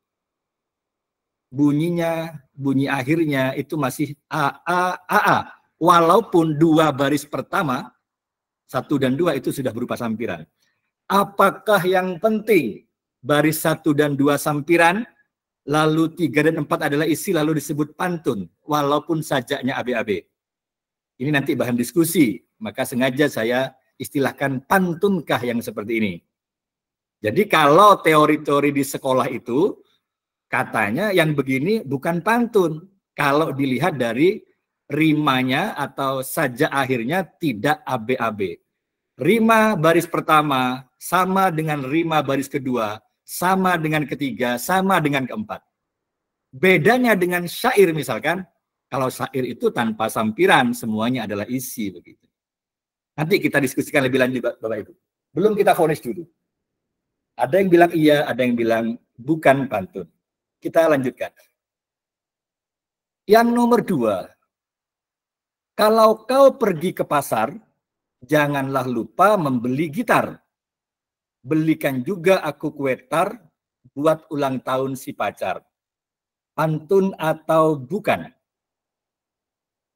Bunyinya, bunyi akhirnya itu masih A. Walaupun dua baris pertama, 1 dan 2 itu sudah berupa sampiran. Apakah yang penting baris 1 dan 2 sampiran, lalu 3 dan 4 adalah isi, lalu disebut pantun, walaupun sajaknya AB-AB. Ini nanti bahan diskusi, maka sengaja saya istilahkan pantunkah yang seperti ini. Jadi kalau teori-teori di sekolah itu, katanya yang begini bukan pantun, kalau dilihat dari rimanya atau sajak akhirnya tidak AB-AB. Rima baris pertama sama dengan rima baris kedua, sama dengan ketiga, sama dengan keempat. Bedanya dengan syair misalkan, kalau syair itu tanpa sampiran, semuanya adalah isi begitu. Nanti kita diskusikan lebih lanjut Bapak Ibu. Belum kita vonis dulu. Ada yang bilang iya, ada yang bilang bukan pantun. Kita lanjutkan. Yang nomor 2, kalau kau pergi ke pasar, janganlah lupa membeli gitar. Belikan juga aku kue tart buat ulang tahun si pacar. Pantun atau bukan?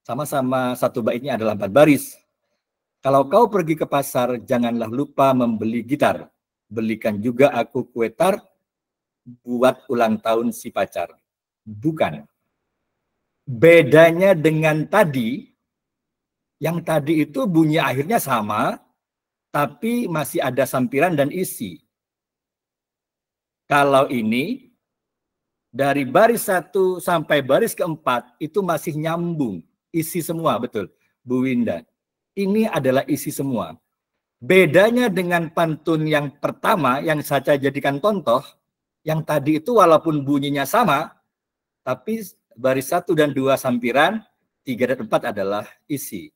Sama-sama satu baitnya adalah 4 baris. Kalau kau pergi ke pasar, janganlah lupa membeli gitar. Belikan juga aku kue tart buat ulang tahun si pacar. Bukan. Bedanya dengan tadi, yang tadi itu bunyi akhirnya sama, tapi masih ada sampiran dan isi. Kalau ini, dari baris 1 sampai baris keempat, itu masih nyambung. Isi semua, betul, Bu Winda. Ini adalah isi semua. Bedanya dengan pantun yang pertama, yang saya jadikan contoh, yang tadi itu walaupun bunyinya sama, tapi baris 1 dan 2 sampiran, 3 dan 4 adalah isi.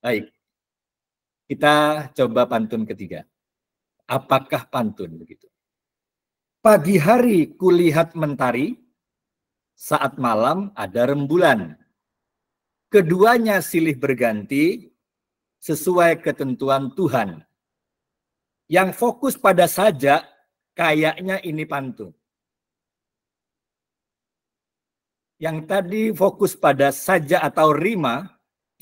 Baik, kita coba pantun ketiga. Apakah pantun begitu? Pagi hari kulihat mentari, saat malam ada rembulan. Keduanya silih berganti sesuai ketentuan Tuhan. Yang fokus pada saja, kayaknya ini pantun. Yang tadi fokus pada saja atau rima,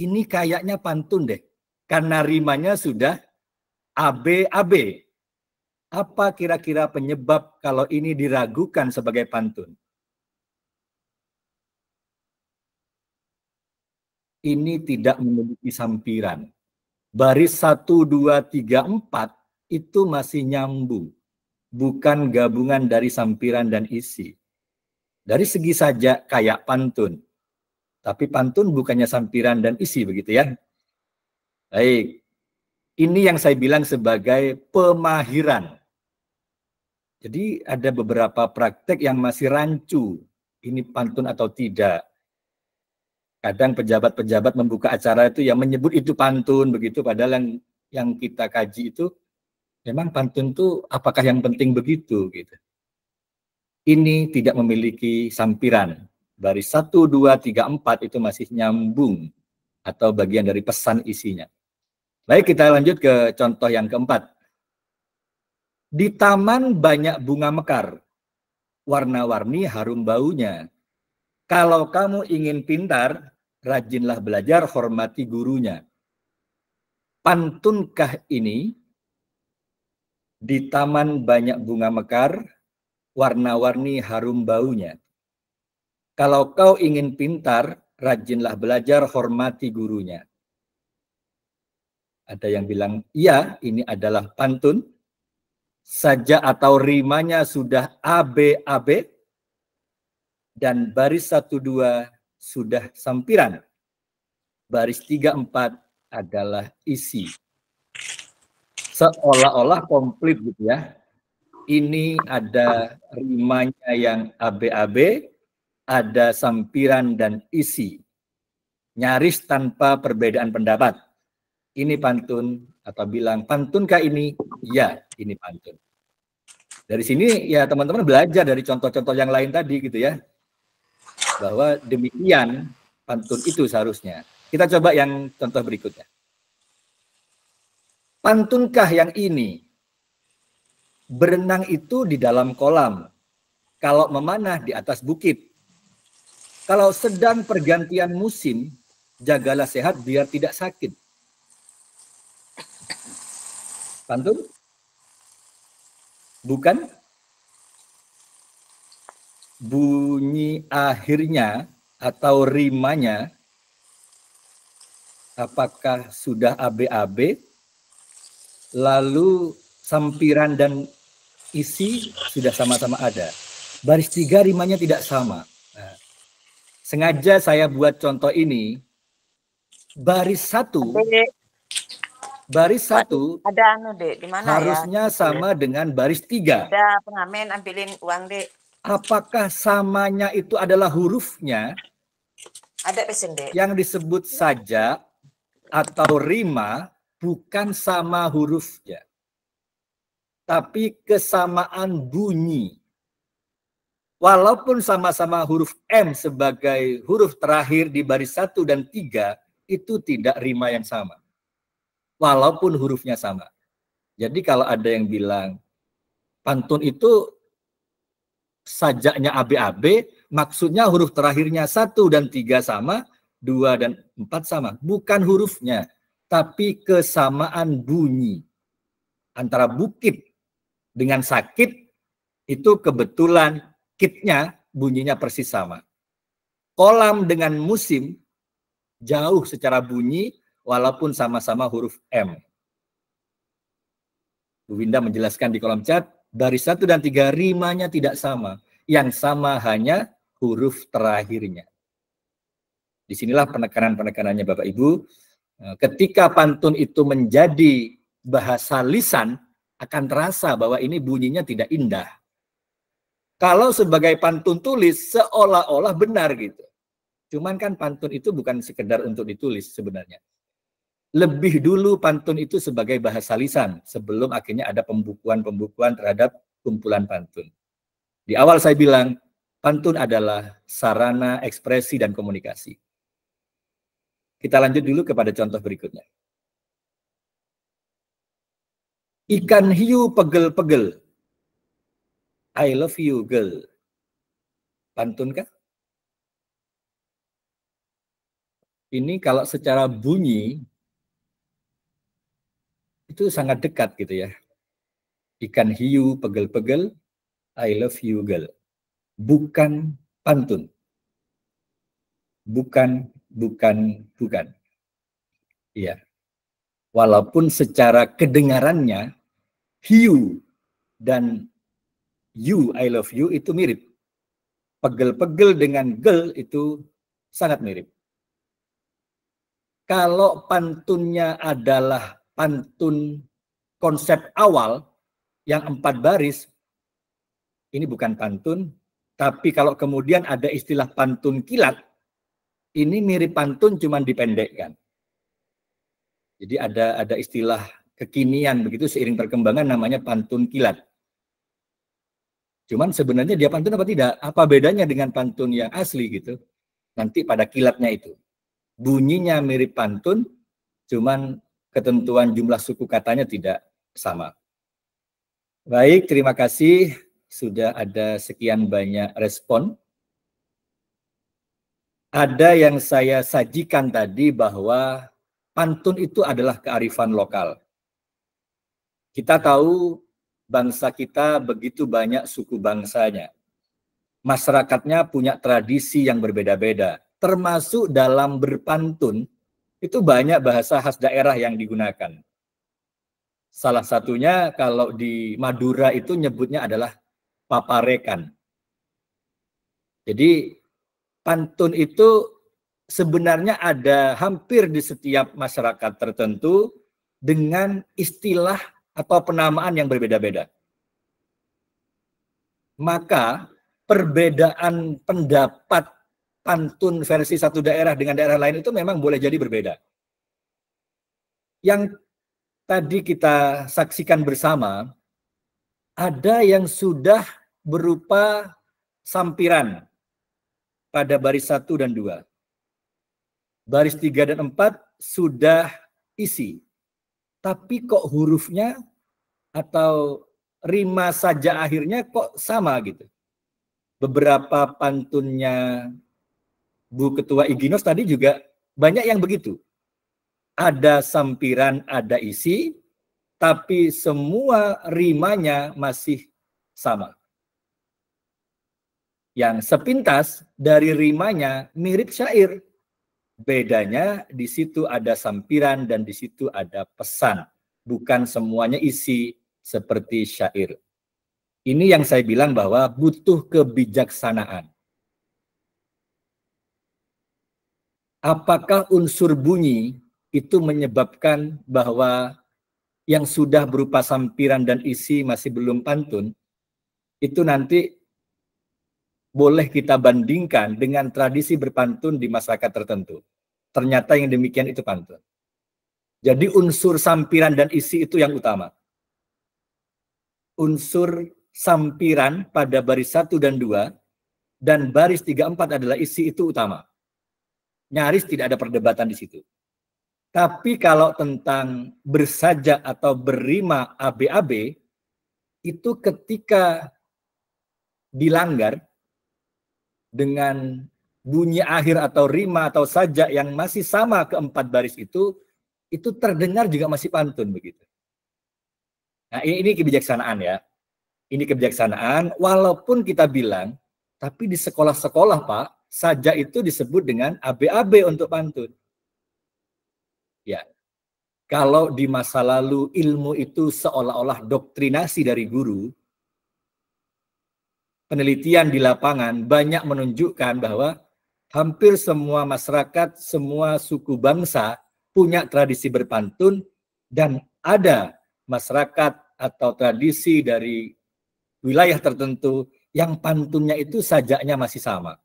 ini kayaknya pantun deh. Karena rimanya sudah AB-AB. Apa kira-kira penyebab kalau ini diragukan sebagai pantun? Ini tidak memiliki sampiran. Baris 1, 2, 3, 4 itu masih nyambung. Bukan gabungan dari sampiran dan isi. Dari segi saja kayak pantun. Tapi pantun bukannya sampiran dan isi, begitu ya. Baik. Ini yang saya bilang sebagai pemahiran. Jadi ada beberapa praktek yang masih rancu. Ini pantun atau tidak. Kadang pejabat-pejabat membuka acara itu yang menyebut itu pantun begitu, padahal yang kita kaji itu memang pantun itu apakah yang penting begitu gitu. Ini tidak memiliki sampiran. Baris 1, 2, 3, 4 itu masih nyambung atau bagian dari pesan isinya. Baik, kita lanjut ke contoh yang keempat. Di taman banyak bunga mekar, warna-warni harum baunya. Kalau kamu ingin pintar, rajinlah belajar, hormati gurunya. Pantunkah ini? Di taman banyak bunga mekar, warna-warni harum baunya. Kalau kau ingin pintar, rajinlah belajar, hormati gurunya. Ada yang bilang, iya, ini adalah pantun. Saja atau rimanya sudah AB-AB. Dan baris 1, 2 sudah sampiran. Baris 3, 4 adalah isi. Seolah-olah komplit gitu ya. Ini ada rimanya yang AB-AB, ada sampiran dan isi. Nyaris tanpa perbedaan pendapat. Ini pantun atau bilang pantunkah ini? Ya, ini pantun. Dari sini ya teman-teman belajar dari contoh-contoh yang lain tadi gitu ya. Bahwa demikian pantun itu seharusnya. Kita coba yang contoh berikutnya. Pantunkah yang ini? Berenang itu di dalam kolam. Kalau memanah di atas bukit. Kalau sedang pergantian musim, jagalah sehat biar tidak sakit. Pantun? Bukan? Bunyi akhirnya atau rimanya apakah sudah AB-AB, lalu sampiran dan isi sudah sama-sama ada. Baris 3 rimanya tidak sama. Nah, sengaja saya buat contoh ini. Baris 1 ada anu Dek, di mana harusnya ya? sama dengan baris 3. Ada pengamen, ambilin uang Dek. Apakah samanya itu adalah hurufnya? Ada pesen Dek. Yang disebut saja atau rima bukan sama hurufnya, tapi kesamaan bunyi. Walaupun sama-sama huruf M sebagai huruf terakhir di baris 1 dan 3, itu tidak rima yang sama. walaupun hurufnya sama. Jadi kalau ada yang bilang pantun itu sajaknya AB-AB, maksudnya huruf terakhirnya 1 dan 3 sama, 2 dan 4 sama. Bukan hurufnya, tapi kesamaan bunyi. Antara bukit dengan sakit, itu kebetulan kitnya bunyinya persis sama. Kolam dengan musim, jauh secara bunyi, walaupun sama-sama huruf M. Bu Winda menjelaskan di kolom chat, baris 1 dan 3 rimanya tidak sama. Yang sama hanya huruf terakhirnya. Disinilah penekanan-penekanannya Bapak Ibu. Ketika pantun itu menjadi bahasa lisan, akan terasa bahwa ini bunyinya tidak indah. Kalau sebagai pantun tulis, seolah-olah benar gitu. Cuman kan pantun itu bukan sekedar untuk ditulis sebenarnya. Lebih dulu pantun itu sebagai bahasa lisan, sebelum akhirnya ada pembukuan-pembukuan terhadap kumpulan pantun. Di awal saya bilang, pantun adalah sarana ekspresi dan komunikasi. Kita lanjut dulu kepada contoh berikutnya. Ikan hiu pegel-pegel. I love you, girl. Pantun kah? Ini kalau secara bunyi, itu sangat dekat gitu ya. Ikan hiu pegel-pegel, I love you, girl. Bukan pantun. Bukan. Iya. Walaupun secara kedengarannya, hiu dan you, I love you itu mirip. Pegel-pegel dengan girl itu sangat mirip. Kalau pantunnya adalah pantun konsep awal yang 4 baris, ini bukan pantun, tapi kalau kemudian ada istilah pantun kilat, ini mirip pantun cuman dipendekkan. Jadi ada istilah kekinian begitu seiring perkembangan namanya pantun kilat. Cuman sebenarnya dia pantun apa tidak? Apa bedanya dengan pantun yang asli gitu? Nanti pada kilatnya itu. Bunyinya mirip pantun, cuman ketentuan jumlah suku katanya tidak sama. Baik, terima kasih. Sudah ada sekian banyak respon. Ada yang saya sajikan tadi bahwa pantun itu adalah kearifan lokal. Kita tahu bangsa kita begitu banyak suku bangsanya. Masyarakatnya punya tradisi yang berbeda-beda. Termasuk dalam berpantun, itu banyak bahasa khas daerah yang digunakan. Salah satunya kalau di Madura itu nyebutnya adalah paparekan. Jadi pantun itu sebenarnya ada hampir di setiap masyarakat tertentu dengan istilah atau penamaan yang berbeda-beda. Maka perbedaan pendapat pantun versi satu daerah dengan daerah lain itu memang boleh jadi berbeda. Yang tadi kita saksikan bersama, ada yang sudah berupa sampiran pada baris 1 dan 2. Baris 3 dan 4 sudah isi. Tapi kok hurufnya atau rima saja akhirnya kok sama gitu. Beberapa pantunnya Bu Ketua Iginos tadi juga banyak yang begitu. Ada sampiran, ada isi, tapi semua rimanya masih sama. Yang sepintas dari rimanya mirip syair. Bedanya di situ ada sampiran dan di situ ada pesan. Bukan semuanya isi seperti syair. Ini yang saya bilang bahwa butuh kebijaksanaan. Apakah unsur bunyi itu menyebabkan bahwa yang sudah berupa sampiran dan isi masih belum pantun? Itu nanti boleh kita bandingkan dengan tradisi berpantun di masyarakat tertentu. Ternyata yang demikian itu pantun. Jadi unsur sampiran dan isi itu yang utama. Unsur sampiran pada baris 1 dan 2 dan baris 3, 4 adalah isi itu utama. Nyaris tidak ada perdebatan di situ. Tapi kalau tentang bersajak atau berrima ABAB, itu ketika dilanggar dengan bunyi akhir atau rima atau sajak yang masih sama keempat baris itu terdengar juga masih pantun begitu. Nah, ini kebijaksanaan ya. Ini kebijaksanaan, walaupun kita bilang, tapi di sekolah-sekolah Pak, sajak itu disebut dengan ABAB untuk pantun. Ya, kalau di masa lalu ilmu itu seolah-olah doktrinasi dari guru, penelitian di lapangan banyak menunjukkan bahwa hampir semua masyarakat, semua suku bangsa punya tradisi berpantun, dan ada masyarakat atau tradisi dari wilayah tertentu yang pantunnya itu sajaknya masih sama.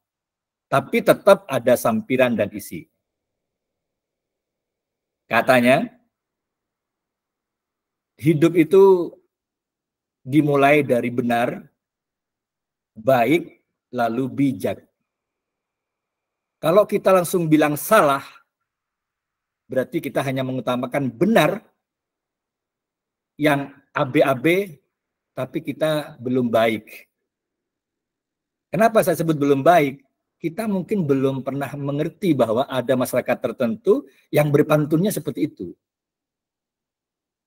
Tapi tetap ada sampiran dan isi. Katanya, hidup itu dimulai dari benar, baik, lalu bijak. Kalau kita langsung bilang salah, berarti kita hanya mengutamakan benar yang ABAB, tapi kita belum baik. Kenapa saya sebut belum baik? Kita mungkin belum pernah mengerti bahwa ada masyarakat tertentu yang berpantunnya seperti itu.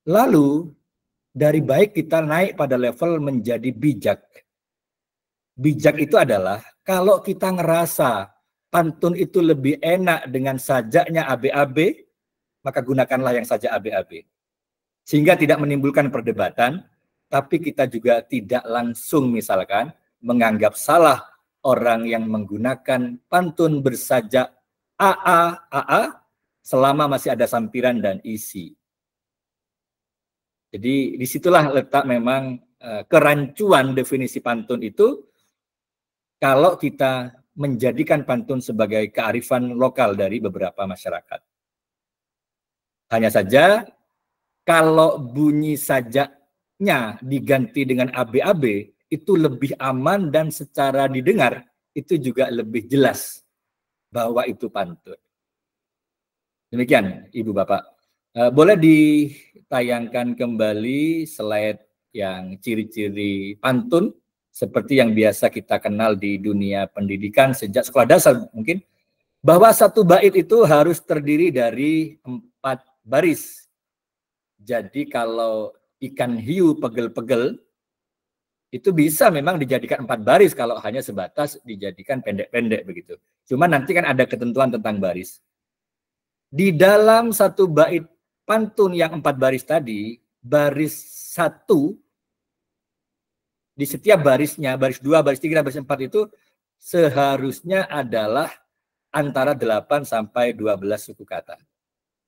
Lalu, dari baik kita naik pada level menjadi bijak. Bijak itu adalah kalau kita ngerasa pantun itu lebih enak dengan sajaknya ABAB, maka gunakanlah yang sajak ABAB. Sehingga tidak menimbulkan perdebatan, tapi kita juga tidak langsung misalkan menganggap salah orang yang menggunakan pantun bersajak AA selama masih ada sampiran dan isi. Jadi disitulah letak memang kerancuan definisi pantun itu kalau kita menjadikan pantun sebagai kearifan lokal dari beberapa masyarakat. Hanya saja kalau bunyi sajaknya diganti dengan ABAB, itu lebih aman dan secara didengar itu juga lebih jelas bahwa itu pantun. Demikian Ibu Bapak. Boleh ditayangkan kembali slide yang ciri-ciri pantun seperti yang biasa kita kenal di dunia pendidikan sejak sekolah dasar mungkin, bahwa satu bait itu harus terdiri dari 4 baris. Jadi kalau ikan hiu pegel-pegel itu bisa memang dijadikan 4 baris kalau hanya sebatas dijadikan pendek-pendek begitu. Cuma nanti kan ada ketentuan tentang baris. Di dalam satu bait pantun yang 4 baris tadi, baris 1 di setiap barisnya, baris 2, baris 3, baris 4 itu seharusnya adalah antara 8 sampai 12 suku kata.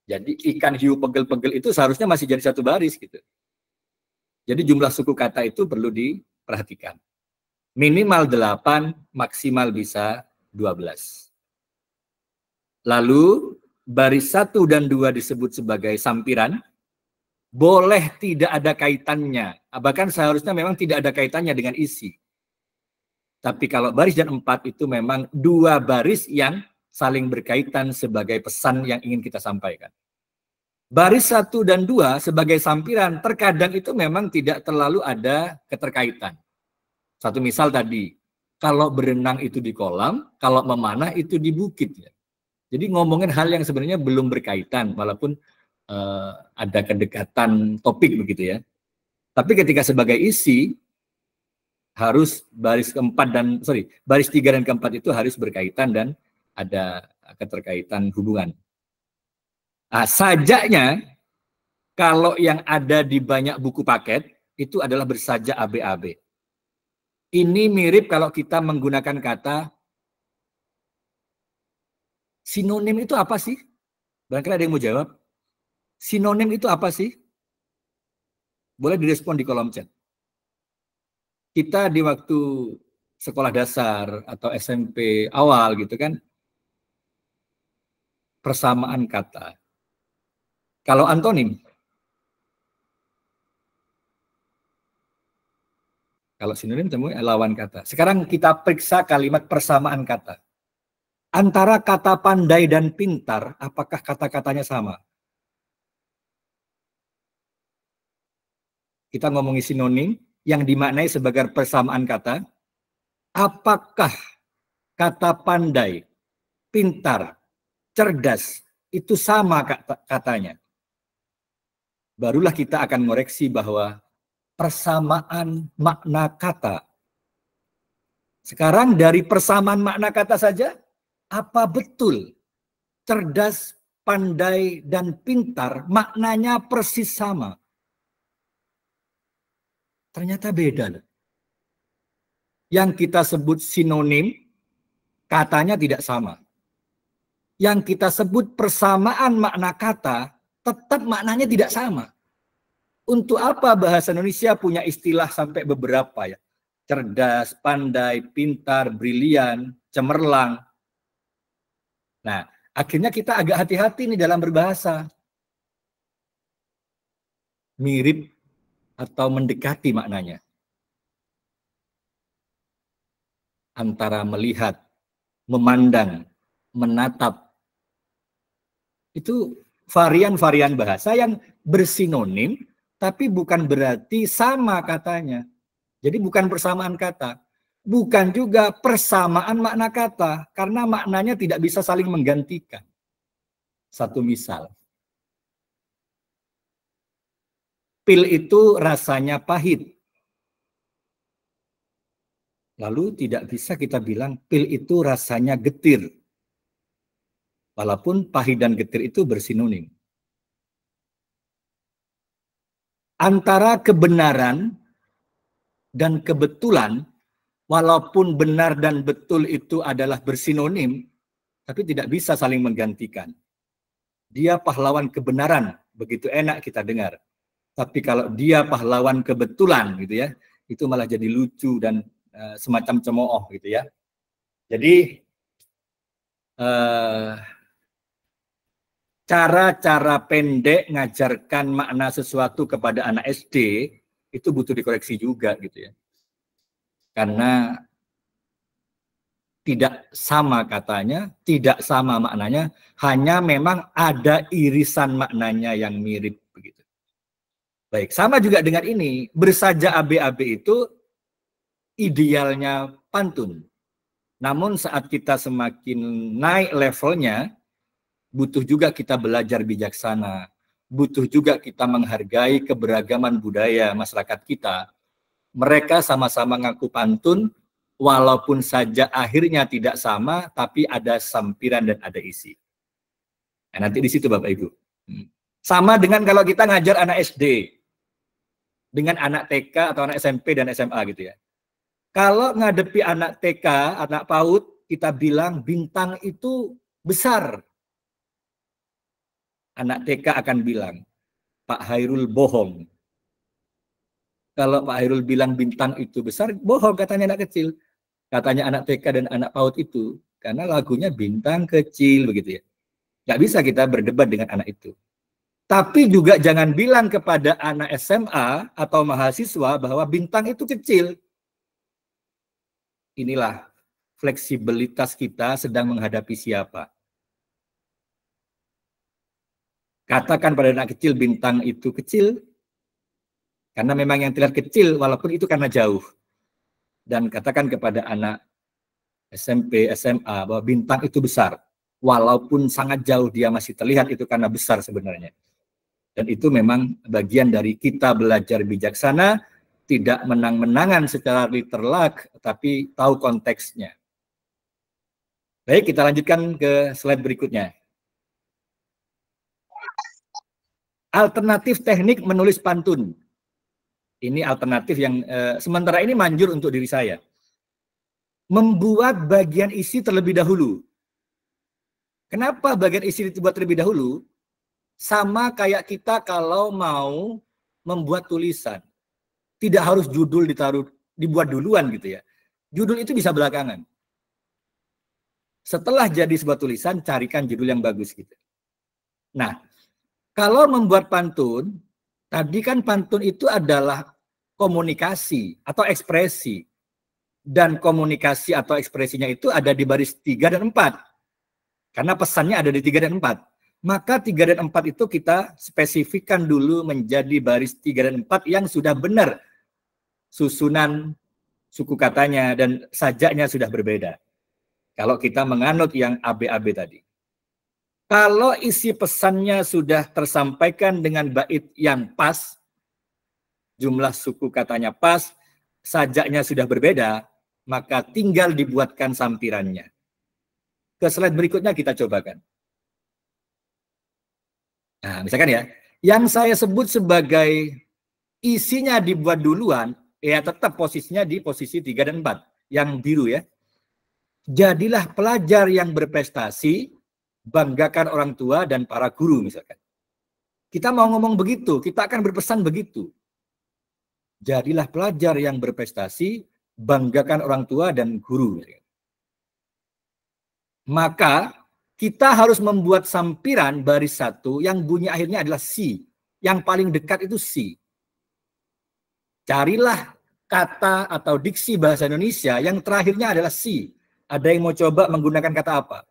Jadi ikan hiu pegel-pegel itu seharusnya masih jadi satu baris gitu. Jadi jumlah suku kata itu perlu diperhatikan. Minimal 8, maksimal bisa 12. Lalu baris 1 dan 2 disebut sebagai sampiran. Boleh tidak ada kaitannya. Bahkan seharusnya memang tidak ada kaitannya dengan isi. Tapi kalau baris dan 4 itu memang 2 baris yang saling berkaitan sebagai pesan yang ingin kita sampaikan. Baris 1 dan 2 sebagai sampiran terkadang itu memang tidak terlalu ada keterkaitan. Satu misal tadi, kalau berenang itu di kolam, kalau memanah itu di bukit. Jadi ngomongin hal yang sebenarnya belum berkaitan, walaupun ada kedekatan topik begitu ya. Tapi ketika sebagai isi, harus baris baris 3 dan keempat itu harus berkaitan dan ada keterkaitan hubungan. Nah, sajaknya kalau yang ada di banyak buku paket itu adalah bersajak ABAB. Ini mirip kalau kita menggunakan kata sinonim itu apa sih? Barangkali ada yang mau jawab. Sinonim itu apa sih? Boleh direspon di kolom chat. Kita di waktu sekolah dasar atau SMP awal gitu kan, persamaan kata. Kalau antonim, kalau sinonim temui lawan kata. Sekarang kita periksa kalimat persamaan kata. Antara kata pandai dan pintar, apakah kata-katanya sama? kita ngomongin sinonim yang dimaknai sebagai persamaan kata, apakah kata pandai, pintar, cerdas itu sama katanya? Barulah kita akan mengoreksi bahwa persamaan makna kata. Sekarang dari persamaan makna kata saja, apa betul cerdas, pandai, dan pintar maknanya persis sama? Ternyata beda. Yang kita sebut sinonim, katanya tidak sama. Yang kita sebut persamaan makna kata, tetap maknanya tidak sama. Untuk apa bahasa Indonesia punya istilah sampai beberapa ya? Cerdas, pandai, pintar, brilian, cemerlang. Nah, akhirnya kita agak hati-hati nih dalam berbahasa. Mirip atau mendekati maknanya. Antara melihat, memandang, menatap. Itu varian-varian bahasa yang bersinonim, tapi bukan berarti sama katanya. Jadi bukan persamaan kata. Bukan juga persamaan makna kata, karena maknanya tidak bisa saling menggantikan. Satu misal. Pil itu rasanya pahit. Lalu tidak bisa kita bilang pil itu rasanya getir. Walaupun pahit dan getir itu bersinonim. Antara kebenaran dan kebetulan, walaupun benar dan betul itu adalah bersinonim, tapi tidak bisa saling menggantikan. Dia pahlawan kebenaran, begitu enak kita dengar. Tapi kalau dia pahlawan kebetulan, gitu ya, itu malah jadi lucu dan semacam cemooh, gitu ya. Jadi cara-cara pendek ngajarkan makna sesuatu kepada anak SD itu butuh dikoreksi juga gitu ya. Karena tidak sama katanya, tidak sama maknanya, hanya memang ada irisan maknanya yang mirip begitu. Baik, sama juga dengan ini, bersaja AB-AB itu idealnya pantun. Namun saat kita semakin naik levelnya, butuh juga kita belajar bijaksana, butuh juga kita menghargai keberagaman budaya masyarakat kita. Mereka sama-sama ngaku pantun, walaupun saja akhirnya tidak sama, tapi ada sampiran dan ada isi. Nah, nanti di situ Bapak Ibu. Sama dengan kalau kita ngajar anak SD, dengan anak TK atau anak SMP dan SMA gitu ya. Kalau ngadepi anak TK, anak PAUD, kita bilang bintang itu besar. Anak TK akan bilang, Pak Hairul bohong. Kalau Pak Hairul bilang bintang itu besar, bohong katanya anak kecil. Katanya anak TK dan anak PAUD itu, karena lagunya bintang kecil begitu ya. Nggak bisa kita berdebat dengan anak itu. Tapi juga jangan bilang kepada anak SMA atau mahasiswa bahwa bintang itu kecil. Inilah fleksibilitas kita sedang menghadapi siapa. Katakan pada anak kecil bintang itu kecil, karena memang yang terlihat kecil walaupun itu karena jauh. Dan katakan kepada anak SMP, SMA bahwa bintang itu besar. Walaupun sangat jauh dia masih terlihat itu karena besar sebenarnya. Dan itu memang bagian dari kita belajar bijaksana, tidak menang-menangan secara literlek, tapi tahu konteksnya. Baik, kita lanjutkan ke slide berikutnya. Alternatif teknik menulis pantun. Ini alternatif yang sementara ini manjur untuk diri saya. Membuat bagian isi terlebih dahulu. Kenapa bagian isi dibuat terlebih dahulu? Sama kayak kita kalau mau membuat tulisan. Tidak harus judul dibuat duluan gitu ya. Judul itu bisa belakangan. Setelah jadi sebuah tulisan, carikan judul yang bagus gitu. Nah, kalau membuat pantun, tadi kan pantun itu adalah komunikasi atau ekspresi. Dan komunikasi atau ekspresinya itu ada di baris 3 dan 4. Karena pesannya ada di 3 dan 4. Maka 3 dan 4 itu kita spesifikkan dulu menjadi baris 3 dan 4 yang sudah benar susunan suku katanya dan sajaknya sudah berbeda. Kalau kita menganut yang AB-AB tadi. Kalau isi pesannya sudah tersampaikan dengan bait yang pas, jumlah suku katanya pas, sajaknya sudah berbeda, maka tinggal dibuatkan sampirannya. Ke slide berikutnya kita cobakan. Nah, misalkan ya, yang saya sebut sebagai isinya dibuat duluan, ya tetap posisinya di posisi 3 dan 4, yang biru ya. Jadilah pelajar yang berprestasi, banggakan orang tua dan para guru misalkan. Kita mau ngomong begitu, kita akan berpesan begitu. Jadilah pelajar yang berprestasi, banggakan orang tua dan guru. Maka kita harus membuat sampiran baris 1 yang bunyi akhirnya adalah si. Yang paling dekat itu si. Carilah kata atau diksi bahasa Indonesia yang terakhirnya adalah si. Ada yang mau coba menggunakan kata apa?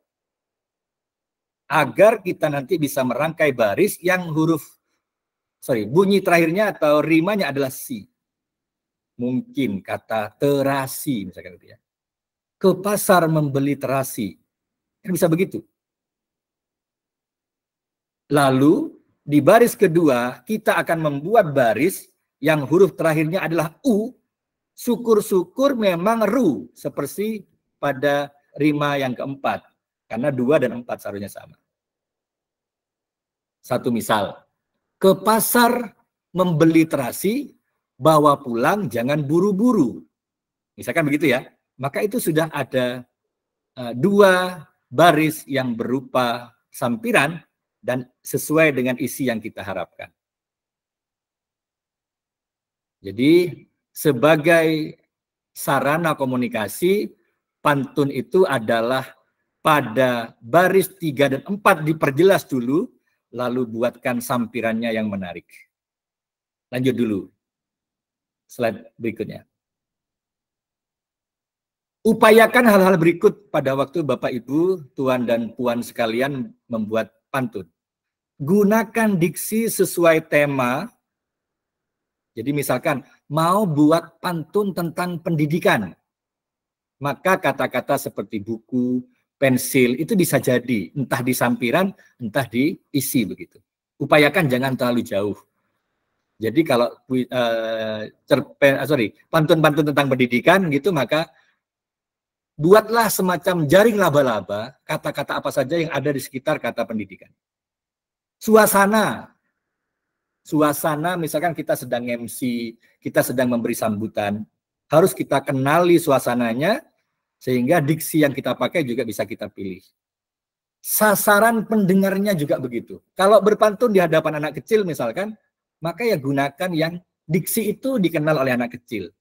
Agar kita nanti bisa merangkai baris yang bunyi terakhirnya atau rimanya adalah si. Mungkin kata terasi misalkan gitu ya. Ke pasar membeli terasi. Kan bisa begitu. Lalu di baris kedua kita akan membuat baris yang huruf terakhirnya adalah u. Syukur-syukur memang ru seperti pada rima yang keempat. Karena 2 dan 4 seharusnya sama. Satu misal. Ke pasar membeli terasi, bawa pulang jangan buru-buru. Misalkan begitu ya. Maka itu sudah ada 2 baris yang berupa sampiran dan sesuai dengan isi yang kita harapkan. Jadi sebagai sarana komunikasi, pantun itu adalah pada baris 3 dan 4 diperjelas dulu, lalu buatkan sampirannya yang menarik. Lanjut dulu. Slide berikutnya. Upayakan hal-hal berikut pada waktu Bapak Ibu, Tuan dan Puan sekalian membuat pantun. Gunakan diksi sesuai tema. Jadi misalkan mau buat pantun tentang pendidikan, maka kata-kata seperti buku, pensil itu bisa jadi entah di sampiran, entah di isi begitu. Upayakan jangan terlalu jauh. Jadi kalau pantun-pantun tentang pendidikan gitu, maka buatlah semacam jaring laba-laba kata-kata apa saja yang ada di sekitar kata pendidikan. Suasana misalkan kita sedang MC, kita sedang memberi sambutan, harus kita kenali suasananya sehingga diksi yang kita pakai juga bisa kita pilih. Sasaran pendengarnya juga begitu. Kalau berpantun di hadapan anak kecil misalkan, maka ya gunakan yang diksi itu dikenal oleh anak kecil.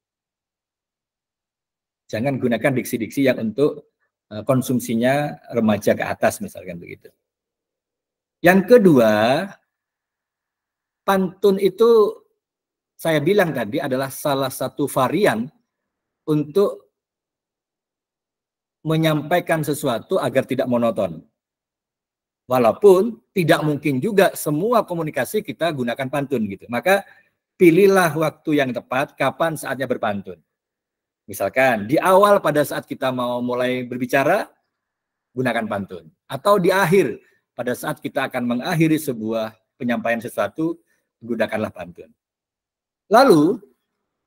Jangan gunakan diksi-diksi yang untuk konsumsinya remaja ke atas misalkan begitu. Yang kedua, pantun itu saya bilang tadi adalah salah satu varian untuk menyampaikan sesuatu agar tidak monoton. Walaupun tidak mungkin juga semua komunikasi kita gunakan pantun gitu. Maka pilihlah waktu yang tepat, kapan saatnya berpantun. Misalkan di awal pada saat kita mau mulai berbicara, gunakan pantun. Atau di akhir, pada saat kita akan mengakhiri sebuah penyampaian sesuatu, gunakanlah pantun. Lalu,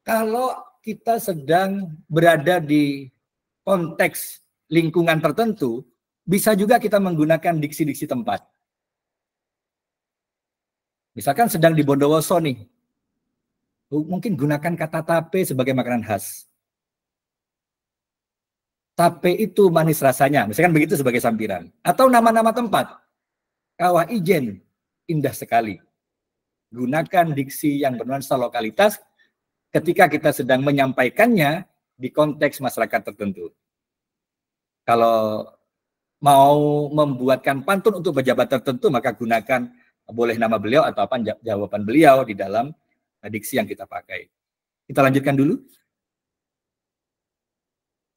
kalau kita sedang berada di konteks lingkungan tertentu, bisa juga kita menggunakan diksi-diksi tempat. Misalkan sedang di Bondowoso nih, mungkin gunakan kata tape sebagai makanan khas. Tape itu manis rasanya, misalkan begitu sebagai sampiran. Atau nama-nama tempat, Kawah Ijen, indah sekali. Gunakan diksi yang bernuansa lokalitas ketika kita sedang menyampaikannya di konteks masyarakat tertentu. Kalau mau membuatkan pantun untuk pejabat tertentu, maka gunakan boleh nama beliau atau apa jawaban beliau di dalam diksi yang kita pakai. Kita lanjutkan dulu.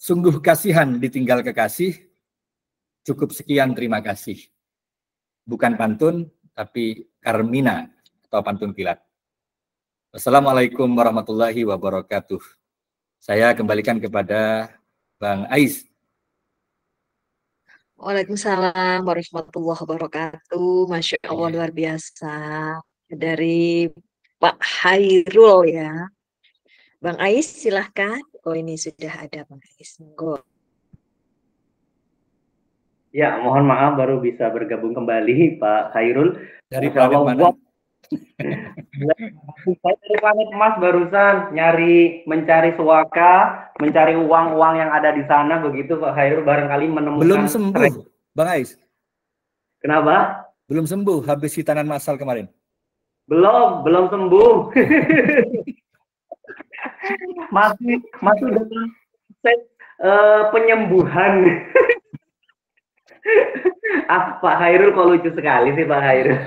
Sungguh kasihan ditinggal kekasih. Cukup sekian, terima kasih. bukan pantun, tapi Karmina atau pantun kilat. Assalamualaikum warahmatullahi wabarakatuh. Saya kembalikan kepada Bang Ais. Waalaikumsalam warahmatullahi wabarakatuh. Masya Allah, luar biasa. Dari Pak Hairul ya. Bang Ais silahkan. Oh, ini sudah ada Bang Ais. Monggo. Ya, mohon maaf baru bisa bergabung kembali Pak Hairul. Dari Masya Allah, planet mana? Saya dari planet Emas barusan mencari suaka, mencari uang-uang yang ada di sana begitu Pak Hairul, barangkali menemukan. Belum sembuh, Bang Ais. Kenapa? Belum sembuh habis hitanan massal kemarin. Belum sembuh. masih dalam proses penyembuhan. Pak Hairul kok lucu sekali sih Pak Hairul.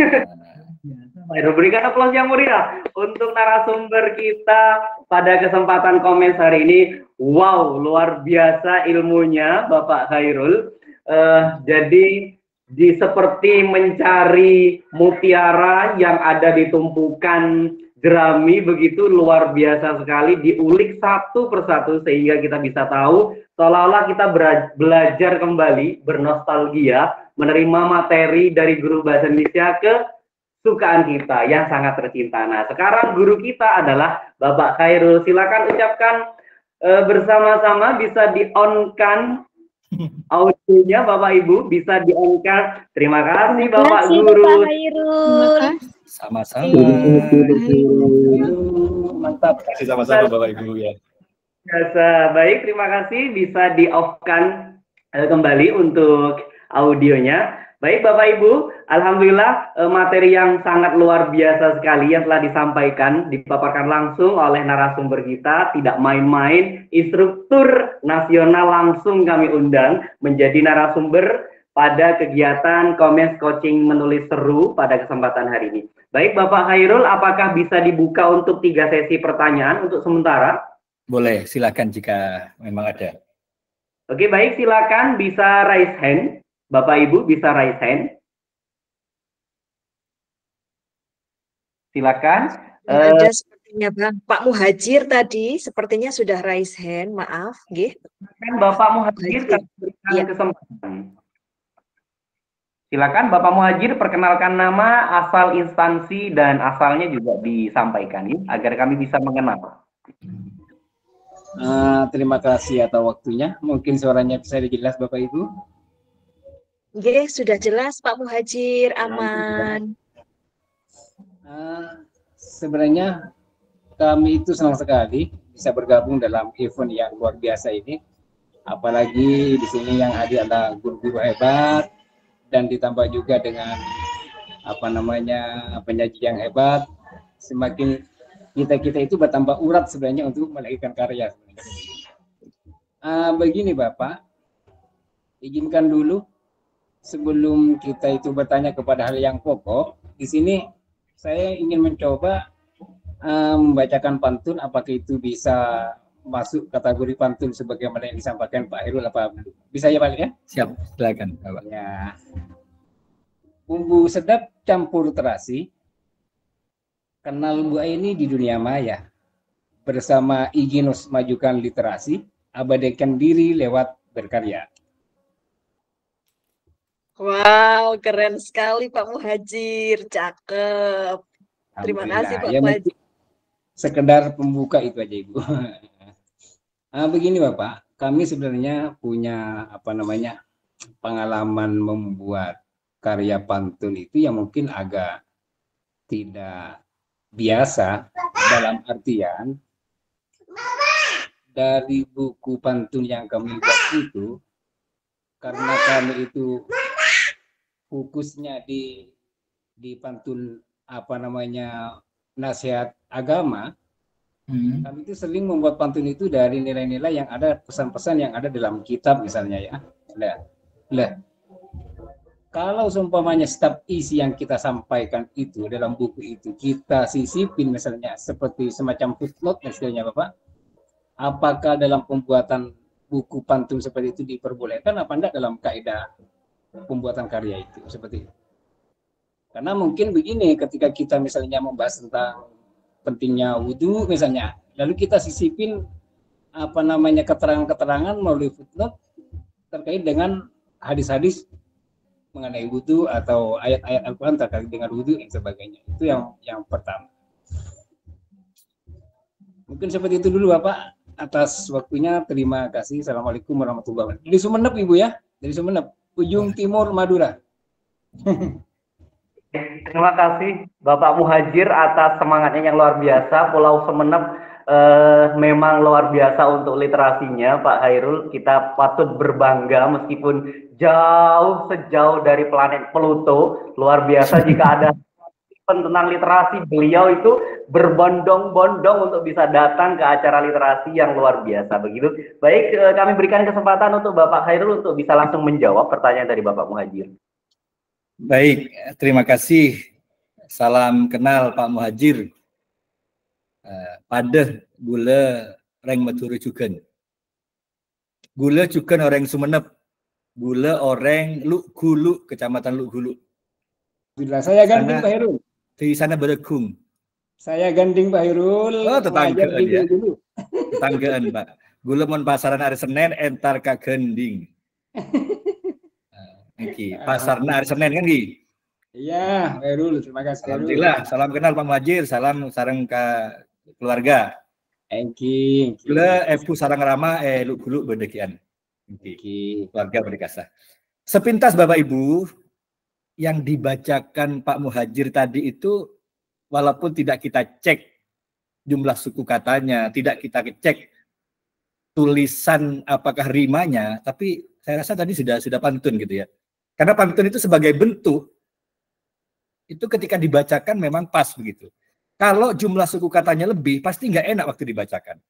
Pak Hairul, berikan aplaus yang meriah untuk narasumber kita pada kesempatan komen hari ini. Wow, luar biasa ilmunya Bapak Hairul. Jadi seperti mencari mutiara yang ada di tumpukan jerami, begitu luar biasa sekali, diulik satu persatu sehingga kita bisa tahu seolah-olah kita belajar kembali, bernostalgia, menerima materi dari guru bahasa Indonesia kesukaan kita yang sangat tercinta. Nah, sekarang guru kita adalah Bapak Hairul. Silakan ucapkan bersama-sama, bisa di-on-kan audionya Bapak Ibu, bisa di-on-kan. Terima kasih Bapak Guru. Bapak Hairul. Sama-sama. Mantap. Terima kasih sama-sama Bapak Ibu ya. Biasa. Baik, terima kasih, bisa di-off-kan kembali untuk audionya. Baik Bapak Ibu, alhamdulillah materi yang sangat luar biasa sekali yang telah disampaikan, dipaparkan langsung oleh narasumber kita, tidak main-main, instruktur nasional langsung kami undang menjadi narasumber pada kegiatan Comments Coaching Menulis Seru pada kesempatan hari ini. Baik Bapak Hairul, apakah bisa dibuka untuk 3 sesi pertanyaan untuk sementara? Boleh, silakan jika memang ada. Oke, baik, silakan bisa raise hand. Bapak Ibu bisa raise hand. Silakan. Ada sepertinya Bang Pak Muhajir tadi sepertinya sudah raise hand, maaf, nggih. Silakan Bapak Muhajir, kami berikan kesempatan. Silakan Bapak Muhajir, perkenalkan nama, asal instansi dan asalnya juga disampaikan ya, agar kami bisa mengenal. Terima kasih atas waktunya. Mungkin suaranya bisa dijelas Bapak Ibu? Nggih, sudah jelas Pak Muhajir, aman. Sebenarnya kami itu senang sekali bisa bergabung dalam event yang luar biasa ini. Apalagi di sini yang hadir adalah guru-guru hebat dan ditambah juga dengan penyaji yang hebat. Semakin kita itu bertambah urat sebenarnya untuk melahirkan karya. Begini Bapak, izinkan dulu sebelum kita itu bertanya kepada hal yang pokok. Di sini saya ingin mencoba membacakan pantun, apakah itu bisa masuk kategori pantun sebagaimana yang disampaikan Pak Hairul apa belum? Bisa ya Pak ya? Siap, silakan Bapak. Ya. Bumbu sedap campur terasi, kenal Bu Aini di dunia maya. Bersama Iginus majukan literasi, abadikan diri lewat berkarya. Wow, keren sekali Pak Muhajir, cakep. Terima kasih Pak Muhajir. Sekedar pembuka itu aja Ibu. Begini Bapak, kami sebenarnya punya pengalaman membuat karya pantun itu yang mungkin agak tidak biasa, dalam artian dari buku pantun yang kami buat itu, karena kami itu fokusnya di pantun nasihat agama, kami itu sering membuat pantun itu dari nilai-nilai yang ada, pesan-pesan yang ada dalam kitab misalnya ya. Kalau seumpamanya setiap isi yang kita sampaikan itu dalam buku itu kita sisipin misalnya seperti semacam footnote misalnya Bapak, apakah dalam pembuatan buku pantun seperti itu diperbolehkan apa enggak dalam kaidah pembuatan karya itu seperti itu? Karena mungkin begini, ketika kita misalnya membahas tentang pentingnya wudhu misalnya, lalu kita sisipin keterangan-keterangan melalui footnote terkait dengan hadis-hadis mengenai wudhu atau ayat-ayat Al-Quran terkait dengan wudhu dan sebagainya. Itu yang pertama. Mungkin seperti itu dulu Bapak, atas waktunya. Terima kasih. Assalamualaikum warahmatullahi wabarakatuh. Dari Sumeneb Ibu ya, dari Sumeneb, ujung timur Madura. Terima kasih Bapak Muhajir atas semangatnya yang luar biasa. Pulau Sumeneb memang luar biasa untuk literasinya, Pak Hairul. Kita patut berbangga meskipun sejauh dari planet Pluto. Luar biasa jika ada tentang literasi, beliau itu berbondong-bondong untuk bisa datang ke acara literasi yang luar biasa. Begitu. Baik, kami berikan kesempatan untuk Bapak Hairul untuk bisa langsung menjawab pertanyaan dari Bapak Muhajir. Baik, terima kasih. Salam kenal Pak Muhajir. Pada gula reng meturu cuken. Gula cuken orang Sumeneb. Gula orang Luk Gulu, Kecamatan Luk Gulu. Bila saya ganding Pak Hairul. Di sana Berekung. Saya ganding Pak Hairul. Oh, tetanggaan ya. Dulu. Tetanggaan Pak. Gula mon pasaran hari Senin entar ka gending. Niki, pasarna hari Senin kan Ki? Iya, Pak Hairul, terima kasih. Alhamdulillah, salam kenal Pak Muhajir, salam sareng ke keluarga. Engki. Gula epu sarang rama lu gulu bedekian. Engki, keluarga berdikasa. Sepintas Bapak Ibu, yang dibacakan Pak Muhajir tadi itu walaupun tidak kita cek jumlah suku katanya, tidak kita cek tulisan apakah rimanya, tapi saya rasa tadi sudah pantun gitu ya. Karena pantun itu sebagai bentuk, itu ketika dibacakan memang pas begitu. Kalau jumlah suku katanya lebih, pasti nggak enak waktu dibacakan.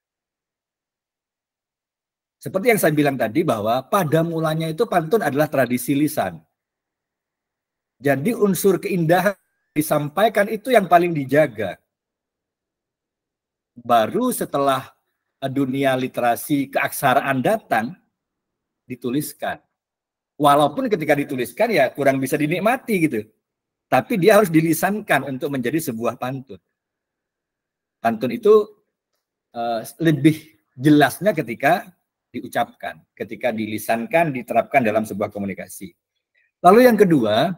Seperti yang saya bilang tadi bahwa pada mulanya itu pantun adalah tradisi lisan. Jadi unsur keindahan disampaikan itu yang paling dijaga. Baru setelah dunia literasi keaksaraan datang, dituliskan. Walaupun ketika dituliskan ya kurang bisa dinikmati gitu. Tapi dia harus dilisankan untuk menjadi sebuah pantun. Pantun itu lebih jelasnya ketika diucapkan, ketika dilisankan, diterapkan dalam sebuah komunikasi. Lalu yang kedua,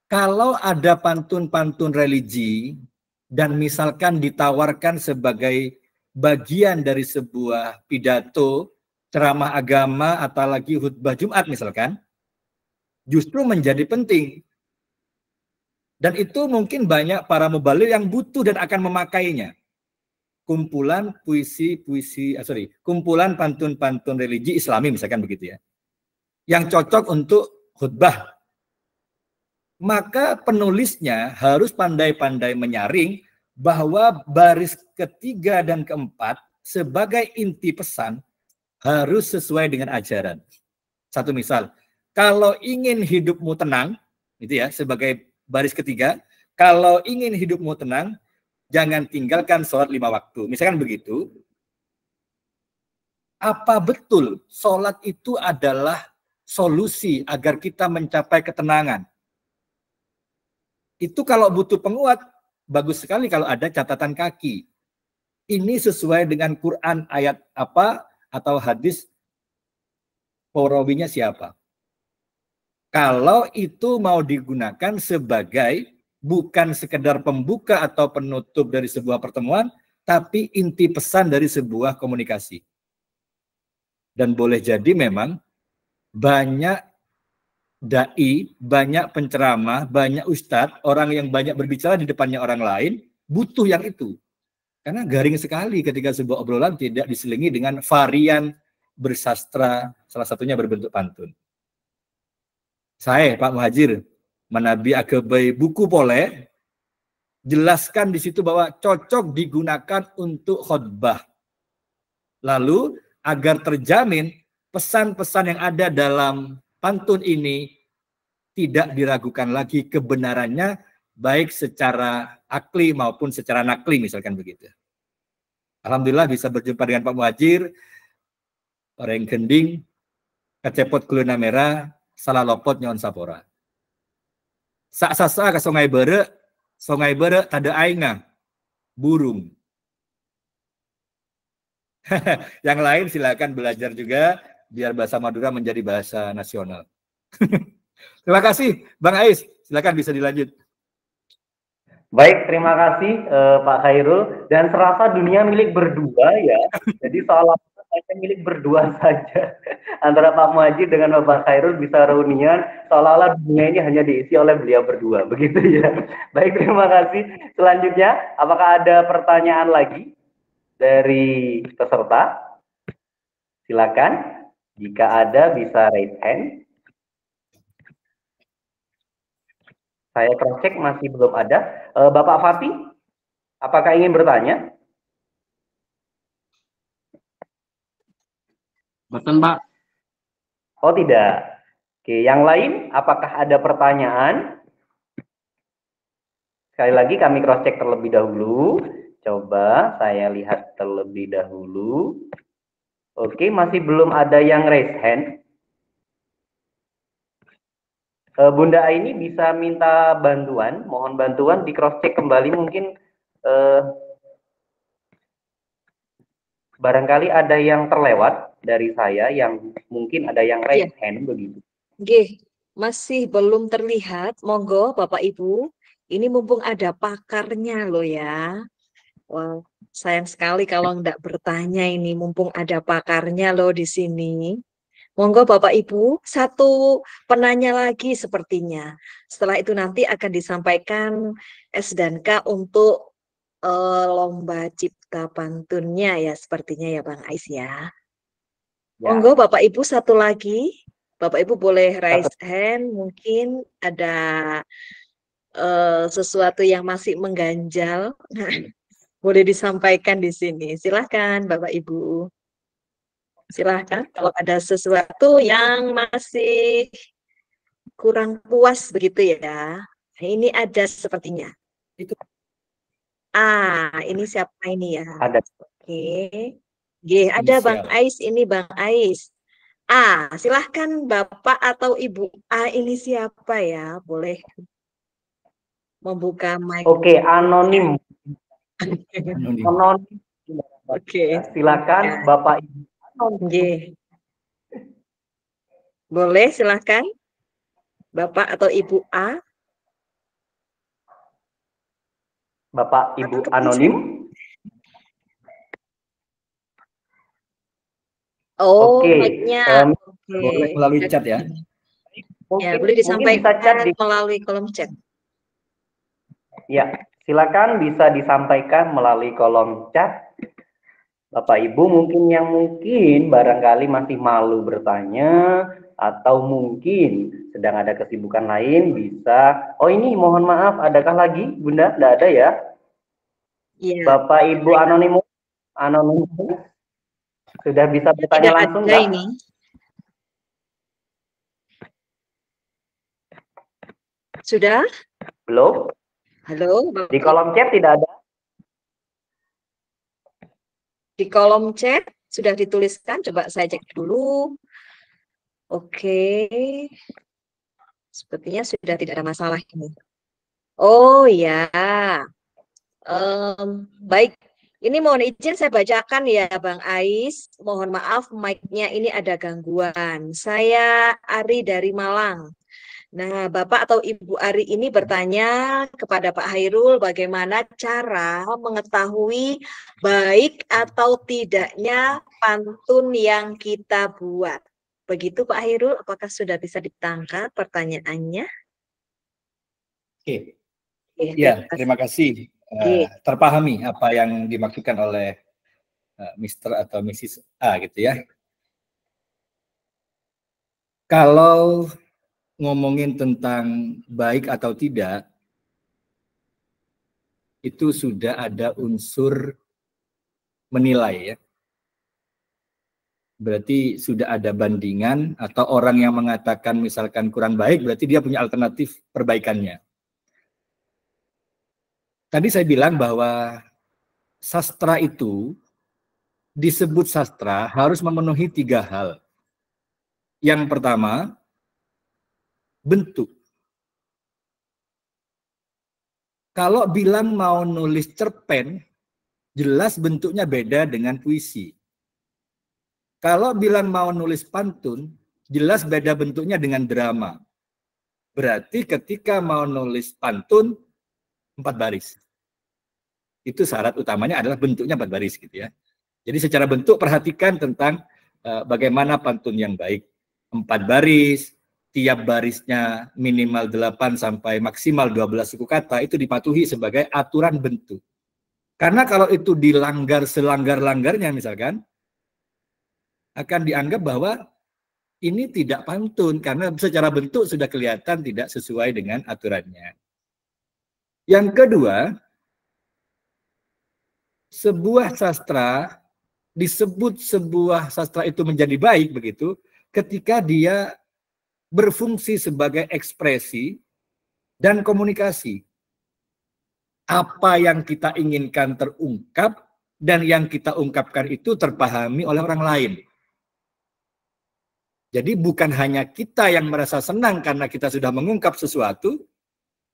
kalau ada pantun-pantun religi dan misalkan ditawarkan sebagai bagian dari sebuah pidato, ceramah agama, atau lagi khutbah Jumat misalkan, justru menjadi penting. Dan itu mungkin banyak para mubaligh yang butuh dan akan memakainya. Kumpulan kumpulan pantun-pantun religi Islami misalkan begitu ya. Yang cocok untuk khutbah. Maka penulisnya harus pandai-pandai menyaring bahwa baris ketiga dan keempat sebagai inti pesan harus sesuai dengan ajaran. Satu misal, kalau ingin hidupmu tenang, itu ya sebagai baris ketiga, kalau ingin hidupmu tenang, jangan tinggalkan sholat 5 waktu. Misalkan begitu, apa betul sholat itu adalah solusi agar kita mencapai ketenangan? Itu kalau butuh penguat, bagus sekali kalau ada catatan kaki. Ini sesuai dengan Quran ayat apa atau hadis perawinya siapa. Kalau itu mau digunakan sebagai bukan sekedar pembuka atau penutup dari sebuah pertemuan, tapi inti pesan dari sebuah komunikasi. Dan boleh jadi memang banyak dai, banyak penceramah, banyak ustadz, orang yang banyak berbicara di depannya orang lain, butuh yang itu. Karena garing sekali ketika sebuah obrolan tidak diselingi dengan varian bersastra, salah satunya berbentuk pantun. Saya, Pak Muhajir, menabi agebai buku pole, jelaskan di situ bahwa cocok digunakan untuk khutbah. Lalu, agar terjamin pesan-pesan yang ada dalam pantun ini tidak diragukan lagi kebenarannya, baik secara akli maupun secara nakli, misalkan begitu. Alhamdulillah bisa berjumpa dengan Pak Muhajir, orang gending, kecepot kulina merah, salah lopot nyon sapora. Sak sasa ke Sungai Bere tada aingna burung. Yang lain silakan belajar juga biar bahasa Madura menjadi bahasa nasional. Terima kasih Bang Ais, silakan bisa dilanjut. Baik, terima kasih Pak Khairul. Dan serasa dunia milik berdua ya. Jadi seolah-olah saya milik berdua saja. Antara Pak Muhajir dengan Bapak Khairul bisa reunian. Seolah-olah dunia ini hanya diisi oleh beliau berdua. Begitu ya. Baik, terima kasih. Selanjutnya, apakah ada pertanyaan lagi dari peserta? Silakan. Jika ada bisa raise hand. Saya cross-check masih belum ada. Bapak Fatih, apakah ingin bertanya? Betul, Pak. Oh, tidak. Oke, yang lain, apakah ada pertanyaan? Sekali lagi kami cross-check terlebih dahulu. Coba saya lihat terlebih dahulu. Oke, masih belum ada yang raise hand. Bunda Aini bisa minta bantuan, mohon bantuan di cross check kembali mungkin barangkali ada yang terlewat dari saya yang mungkin ada yang raise hand begitu. Oke, masih belum terlihat. Monggo Bapak Ibu, ini mumpung ada pakarnya loh ya. Wah, sayang sekali kalau enggak bertanya ini mumpung ada pakarnya loh di sini. Monggo Bapak Ibu, satu penanya lagi sepertinya. Setelah itu nanti akan disampaikan S dan K untuk lomba cipta pantunnya ya sepertinya ya Bang Ais ya. Monggo Bapak Ibu satu lagi. Bapak Ibu boleh raise hand, mungkin ada sesuatu yang masih mengganjal. Boleh disampaikan di sini. Silahkan Bapak Ibu. Silahkan kalau ada sesuatu yang masih kurang puas begitu ya. Ini ada sepertinya. Itu. Ini siapa ini ya? Ada. Oke. Ada Bang Ais, ini Bang Ais. Silahkan Bapak atau Ibu A ini siapa ya? Boleh membuka mic. Oke, anonim. Anonim. Oke. Silakan Bapak Ibu. Boleh silahkan Bapak atau Ibu A. Bapak Ibu anonim. Oke. Mic-nya. Boleh melalui chat ya. Ya, boleh disampaikan melalui kolom chat. Ya, silakan bisa disampaikan melalui kolom chat. Bapak Ibu mungkin barangkali masih malu bertanya atau mungkin sedang ada kesibukan lain bisa. Oh ini mohon maaf, adakah lagi Bunda? Tidak ada ya? Iya. Bapak Ibu anonim sudah bisa bertanya langsung nggak? Ini. Sudah? Belum? Halo. Di kolom chat tidak ada? Di kolom chat sudah dituliskan, coba saya cek dulu. Oke. Sepertinya sudah tidak ada masalah ini. Oh ya. Baik. Ini mohon izin saya bacakan ya Bang Ais. Mohon maaf mic-nya ini ada gangguan. Saya Ari dari Malang. Nah, Bapak atau Ibu Ari ini bertanya kepada Pak Hairul bagaimana cara mengetahui baik atau tidaknya pantun yang kita buat. Begitu Pak Hairul, apakah sudah bisa ditangkap pertanyaannya? Oke. Ya, terima kasih. Terpahami apa yang dimaksudkan oleh Mr. atau Mrs. A gitu ya. Kalau ngomongin tentang baik atau tidak, itu sudah ada unsur menilai ya. Berarti sudah ada bandingan atau orang yang mengatakan misalkan kurang baik, berarti dia punya alternatif perbaikannya. Tadi saya bilang bahwa sastra itu disebut sastra harus memenuhi 3 hal. Yang pertama, bentuk. Kalau bilang mau nulis cerpen, jelas bentuknya beda dengan puisi. Kalau bilang mau nulis pantun, jelas beda bentuknya dengan drama. Berarti ketika mau nulis pantun, 4 baris. Itu syarat utamanya adalah bentuknya 4 baris gitu ya. Jadi secara bentuk perhatikan tentang bagaimana pantun yang baik. 4 baris, tiap barisnya minimal 8 sampai maksimal 12 suku kata, itu dipatuhi sebagai aturan bentuk. Karena kalau itu dilanggar selanggar-langgarnya misalkan, akan dianggap bahwa ini tidak pantun, karena secara bentuk sudah kelihatan tidak sesuai dengan aturannya. Yang kedua, sebuah sastra, disebut sebuah sastra itu menjadi baik begitu, ketika dia berfungsi sebagai ekspresi dan komunikasi. Apa yang kita inginkan terungkap dan yang kita ungkapkan itu terpahami oleh orang lain. Jadi bukan hanya kita yang merasa senang karena kita sudah mengungkap sesuatu,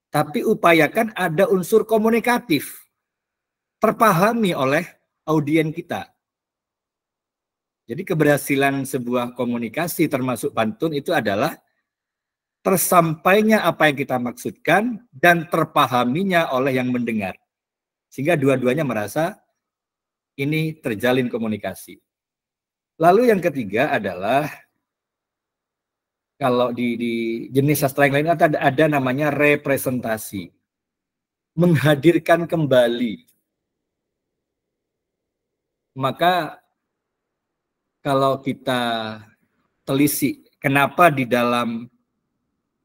tapi upayakan ada unsur komunikatif, terpahami oleh audien kita. Jadi keberhasilan sebuah komunikasi termasuk pantun itu adalah tersampainya apa yang kita maksudkan dan terpahaminya oleh yang mendengar. Sehingga dua-duanya merasa ini terjalin komunikasi. Lalu yang ketiga adalah kalau di jenis sastra yang lain ada namanya representasi. Menghadirkan kembali. Maka kalau kita telisik kenapa di dalam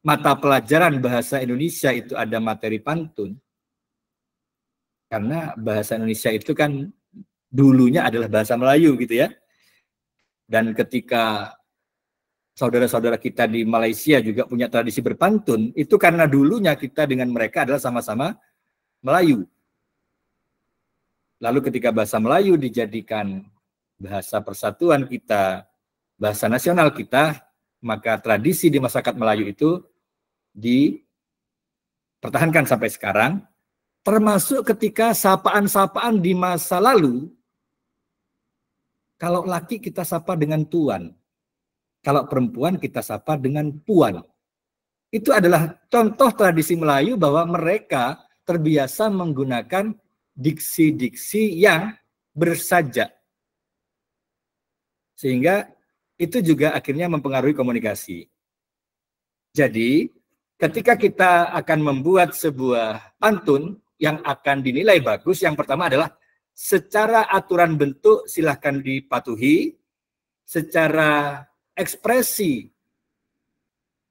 mata pelajaran bahasa Indonesia itu ada materi pantun. Karena bahasa Indonesia itu kan dulunya adalah bahasa Melayu gitu ya. Dan ketika saudara-saudara kita di Malaysia juga punya tradisi berpantun, itu karena dulunya kita dengan mereka adalah sama-sama Melayu. Lalu ketika bahasa Melayu dijadikan bahasa persatuan kita, bahasa nasional kita, maka tradisi di masyarakat Melayu itu dipertahankan sampai sekarang, termasuk ketika sapaan-sapaan di masa lalu, kalau laki kita sapa dengan tuan, kalau perempuan kita sapa dengan puan. Itu adalah contoh tradisi Melayu bahwa mereka terbiasa menggunakan diksi-diksi yang bersajak. Sehingga itu juga akhirnya mempengaruhi komunikasi. Jadi, ketika kita akan membuat sebuah pantun yang akan dinilai bagus, yang pertama adalah secara aturan bentuk silahkan dipatuhi, secara ekspresi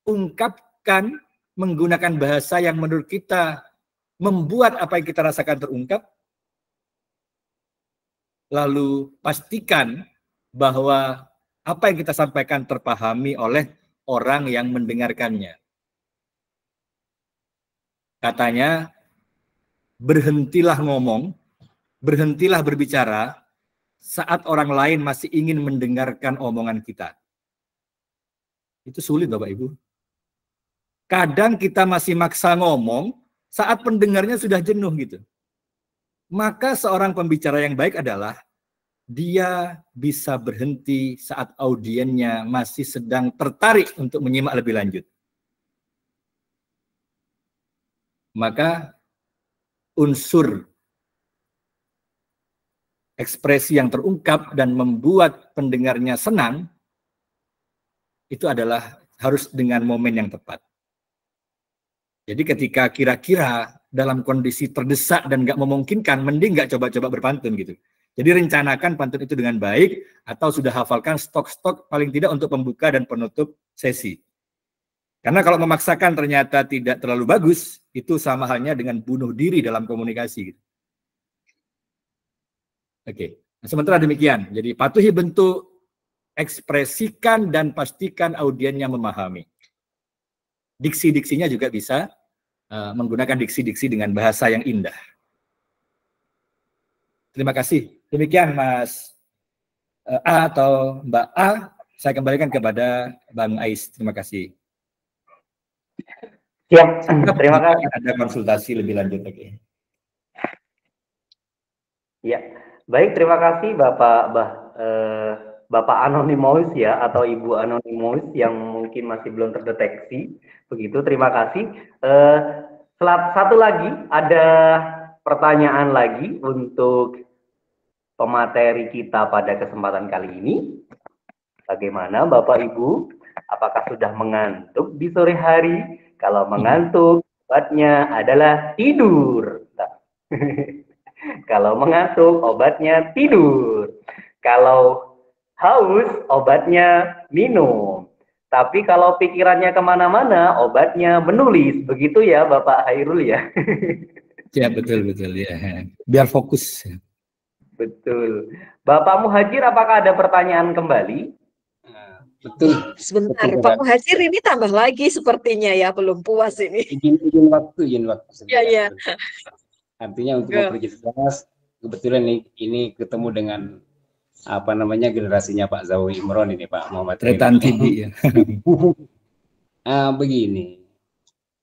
ungkapkan menggunakan bahasa yang menurut kita membuat apa yang kita rasakan terungkap, lalu pastikan bahwa apa yang kita sampaikan terpahami oleh orang yang mendengarkannya. Katanya, berhentilah ngomong, berhentilah berbicara saat orang lain masih ingin mendengarkan omongan kita. Itu sulit Bapak Ibu. Kadang kita masih maksa ngomong saat pendengarnya sudah jenuh gitu. Maka seorang pembicara yang baik adalah dia bisa berhenti saat audiennya masih sedang tertarik untuk menyimak lebih lanjut. Maka unsur ekspresi yang terungkap dan membuat pendengarnya senang itu adalah harus dengan momen yang tepat. Jadi ketika kira-kira dalam kondisi terdesak dan nggak memungkinkan, mending nggak coba-coba berpantun gitu. Jadi rencanakan pantun itu dengan baik atau sudah hafalkan stok-stok paling tidak untuk pembuka dan penutup sesi. Karena kalau memaksakan ternyata tidak terlalu bagus, itu sama halnya dengan bunuh diri dalam komunikasi. Oke, nah, sementara demikian. Jadi patuhi bentuk, ekspresikan dan pastikan audiennya memahami. Diksi-diksinya juga bisa menggunakan diksi-diksi dengan bahasa yang indah. Terima kasih. Demikian Mas A atau Mbak A. Saya kembalikan kepada Bang Ais. Terima kasih. Siap. Terima kasih. Ada konsultasi lebih lanjut lagi. Ya, baik. Terima kasih Bapak Anonymous ya, atau Ibu Anonymous yang mungkin masih belum terdeteksi. Begitu. Terima kasih. Satu lagi, ada pertanyaan lagi untuk pemateri kita pada kesempatan kali ini. Bagaimana Bapak Ibu? Apakah sudah mengantuk di sore hari? Kalau mengantuk, obatnya adalah tidur. Kalau mengantuk, obatnya tidur. Kalau haus, obatnya minum. Tapi kalau pikirannya kemana-mana, obatnya menulis. Begitu ya Bapak Hairul ya? Ya, betul ya. Biar fokus. Betul. Bapak Muhajir, apakah ada pertanyaan kembali? Betul. Sebentar, Betul, Pak Muhajir ini tambah lagi sepertinya ya, belum puas ini. Izin waktu. Iya. Artinya untuk memperjelas, kebetulan ini ketemu dengan generasinya Pak Zawi Imron ini, Pak Muhammad Tretan TV ya. Begini,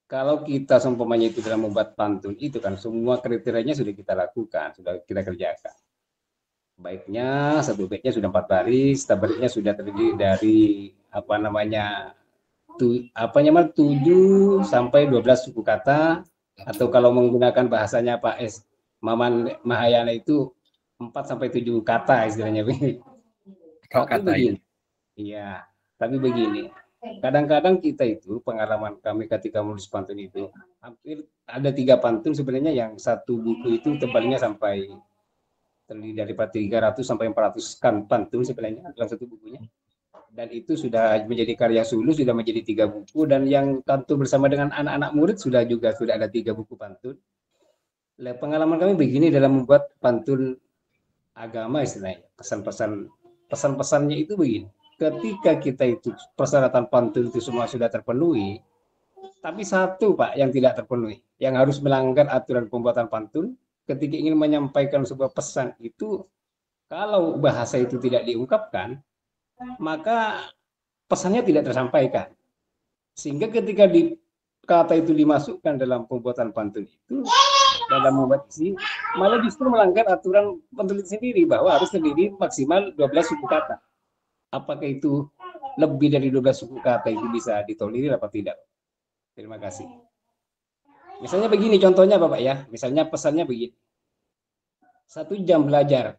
kalau kita seumpamanya itu dalam membuat pantun itu kan semua kriterianya sudah kita lakukan, sudah kita kerjakan. Satu baiknya sudah 4 baris, tabariknya sudah terdiri dari 7 sampai 12 suku kata, atau kalau menggunakan bahasanya Pak Maman Mahayana itu 4 sampai 7 kata istilahnya begini. Tapi begini, kadang-kadang kita itu, pengalaman kami ketika menulis pantun itu, hampir ada 3 pantun sebenarnya yang satu buku itu tebalnya sampai terdiri dari 300 sampai 400 kan pantun sebenarnya dalam satu bukunya. Dan itu sudah menjadi karya sulus, sudah menjadi 3 buku, dan yang pantun bersama dengan anak-anak murid sudah ada 3 buku pantun. Pengalaman kami begini dalam membuat pantun agama istilahnya, pesan-pesannya itu begini. Ketika kita itu persyaratan pantun itu semua sudah terpenuhi, tapi satu Pak yang tidak terpenuhi, yang harus melanggar aturan pembuatan pantun ketika ingin menyampaikan sebuah pesan itu, kalau bahasa itu tidak diungkapkan, maka pesannya tidak tersampaikan. Sehingga ketika kata itu dimasukkan dalam pembuatan pantun itu, dalam membuat isi, malah justru melanggar aturan pantun itu sendiri, bahwa harus terdiri maksimal 12 suku kata. Apakah itu lebih dari 12 suku kata itu bisa ditolerir apa tidak? Terima kasih. Misalnya begini contohnya Bapak ya, misalnya pesannya begini. 1 jam belajar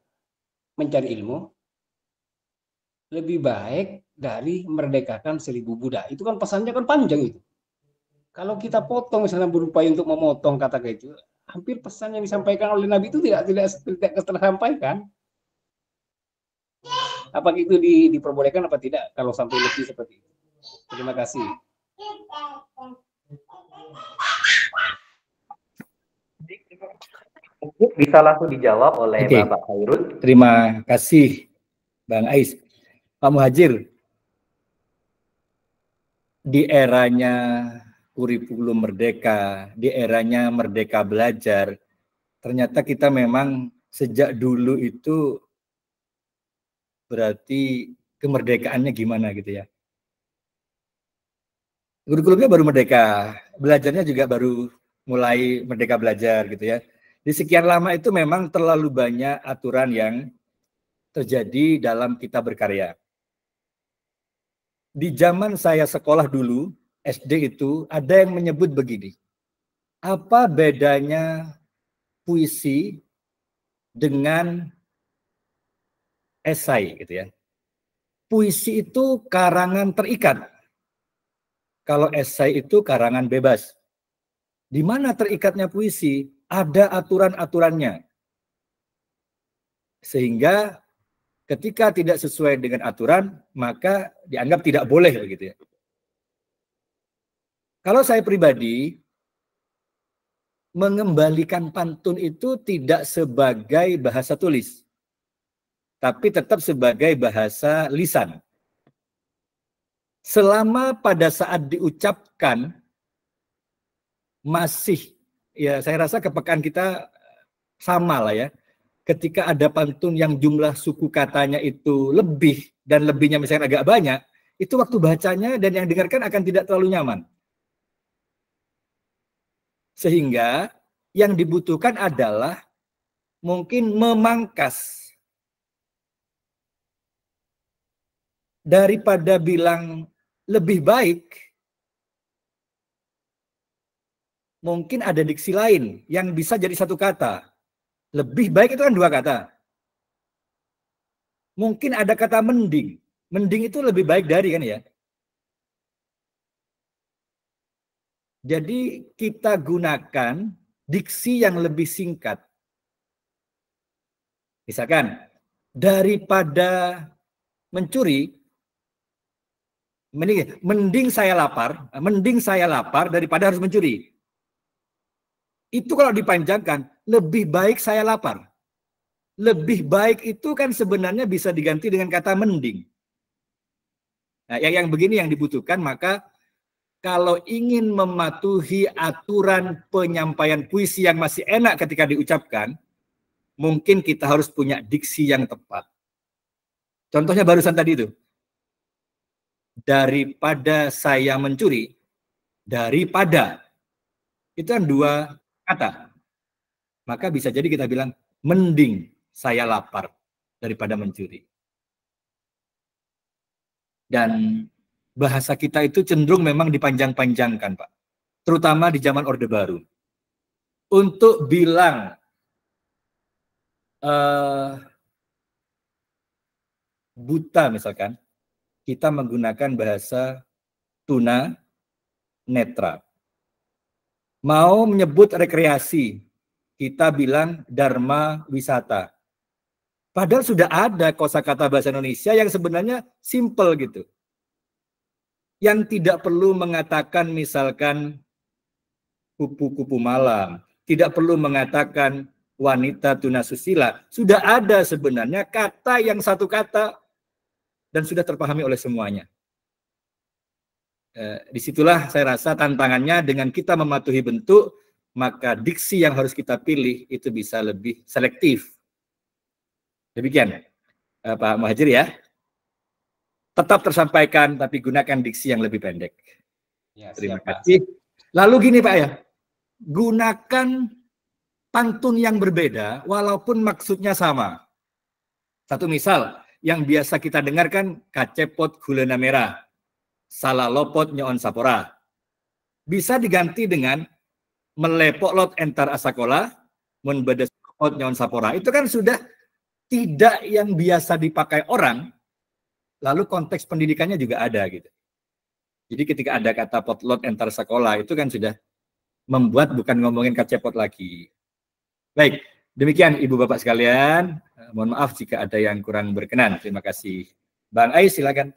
mencari ilmu lebih baik dari merdekakan 1000 budak. Itu kan pesannya kan panjang itu. Kalau kita potong misalnya berupaya untuk memotong kata itu, hampir pesan yang disampaikan oleh Nabi itu tidak tersampaikan. Apakah itu diperbolehkan apa tidak kalau sampai lebih seperti itu? Terima kasih. Bisa langsung dijawab oleh Bapak Hairul. Terima kasih Bang Ais. Pak Muhajir, di eranya kurikulum merdeka, di eranya merdeka belajar, ternyata kita memang sejak dulu itu berarti kemerdekaannya gimana gitu ya. Kurikulumnya baru merdeka, belajarnya juga baru mulai merdeka belajar gitu ya. Di sekian lama itu memang terlalu banyak aturan yang terjadi dalam kita berkarya. Di zaman saya sekolah dulu, SD itu, ada yang menyebut begini. Apa bedanya puisi dengan esai gitu ya. Puisi itu karangan terikat. Kalau esai itu karangan bebas. Di mana terikatnya puisi? Ada aturan-aturannya. Sehingga ketika tidak sesuai dengan aturan, maka dianggap tidak boleh begitu ya. Kalau saya pribadi, mengembalikan pantun itu tidak sebagai bahasa tulis, tapi tetap sebagai bahasa lisan. Selama pada saat diucapkan masih, ya saya rasa kepekaan kita sama lah ya. Ketika ada pantun yang jumlah suku katanya itu lebih, dan lebihnya misalnya agak banyak, itu waktu bacanya dan yang dengarkan akan tidak terlalu nyaman. Sehingga yang dibutuhkan adalah mungkin memangkas. Daripada bilang lebih baik, mungkin ada diksi lain yang bisa jadi satu kata. Lebih baik itu kan dua kata. Mungkin ada kata mending. Mending itu lebih baik dari, kan ya. Jadi kita gunakan diksi yang lebih singkat. Misalkan, daripada mencuri, mending saya lapar daripada harus mencuri. Itu kalau dipanjangkan, lebih baik saya lapar. Lebih baik itu kan sebenarnya bisa diganti dengan kata mending. Nah, yang begini yang dibutuhkan, maka kalau ingin mematuhi aturan penyampaian puisi yang masih enak ketika diucapkan, mungkin kita harus punya diksi yang tepat. Contohnya barusan tadi itu. Daripada saya mencuri, daripada. Itu kan dua kata. Maka bisa jadi kita bilang, mending saya lapar daripada mencuri. Dan bahasa kita itu cenderung memang dipanjang-panjangkan, Pak. Terutama di zaman Orde Baru. Untuk bilang buta misalkan, kita menggunakan bahasa tuna netra. Mau menyebut rekreasi, kita bilang dharma wisata. Padahal sudah ada kosakata bahasa Indonesia yang sebenarnya simple gitu. Yang tidak perlu mengatakan misalkan kupu-kupu malam, tidak perlu mengatakan wanita tunasusila. Sudah ada sebenarnya kata yang satu kata dan sudah terpahami oleh semuanya. Disitulah saya rasa tantangannya dengan kita mematuhi bentuk, maka diksi yang harus kita pilih itu bisa lebih selektif. Demikian, Pak Muhajir ya. Tetap tersampaikan, tapi gunakan diksi yang lebih pendek. Ya, terima siap, kasih. Lalu gini Pak ya, gunakan pantun yang berbeda walaupun maksudnya sama. Satu misal, yang biasa kita dengarkan kacepot gulana merah, salah lopot nyoon sapora. Bisa diganti dengan melepok lot entar asakola, mun bedes lopot nyoon sapora. Itu kan sudah tidak yang biasa dipakai orang, lalu konteks pendidikannya juga ada gitu. Jadi ketika ada kata potlot entar sekolah itu kan sudah membuat bukan ngomongin kacepot lagi. Baik, demikian Ibu Bapak sekalian. Mohon maaf jika ada yang kurang berkenan. Terima kasih. Bang Ais silakan.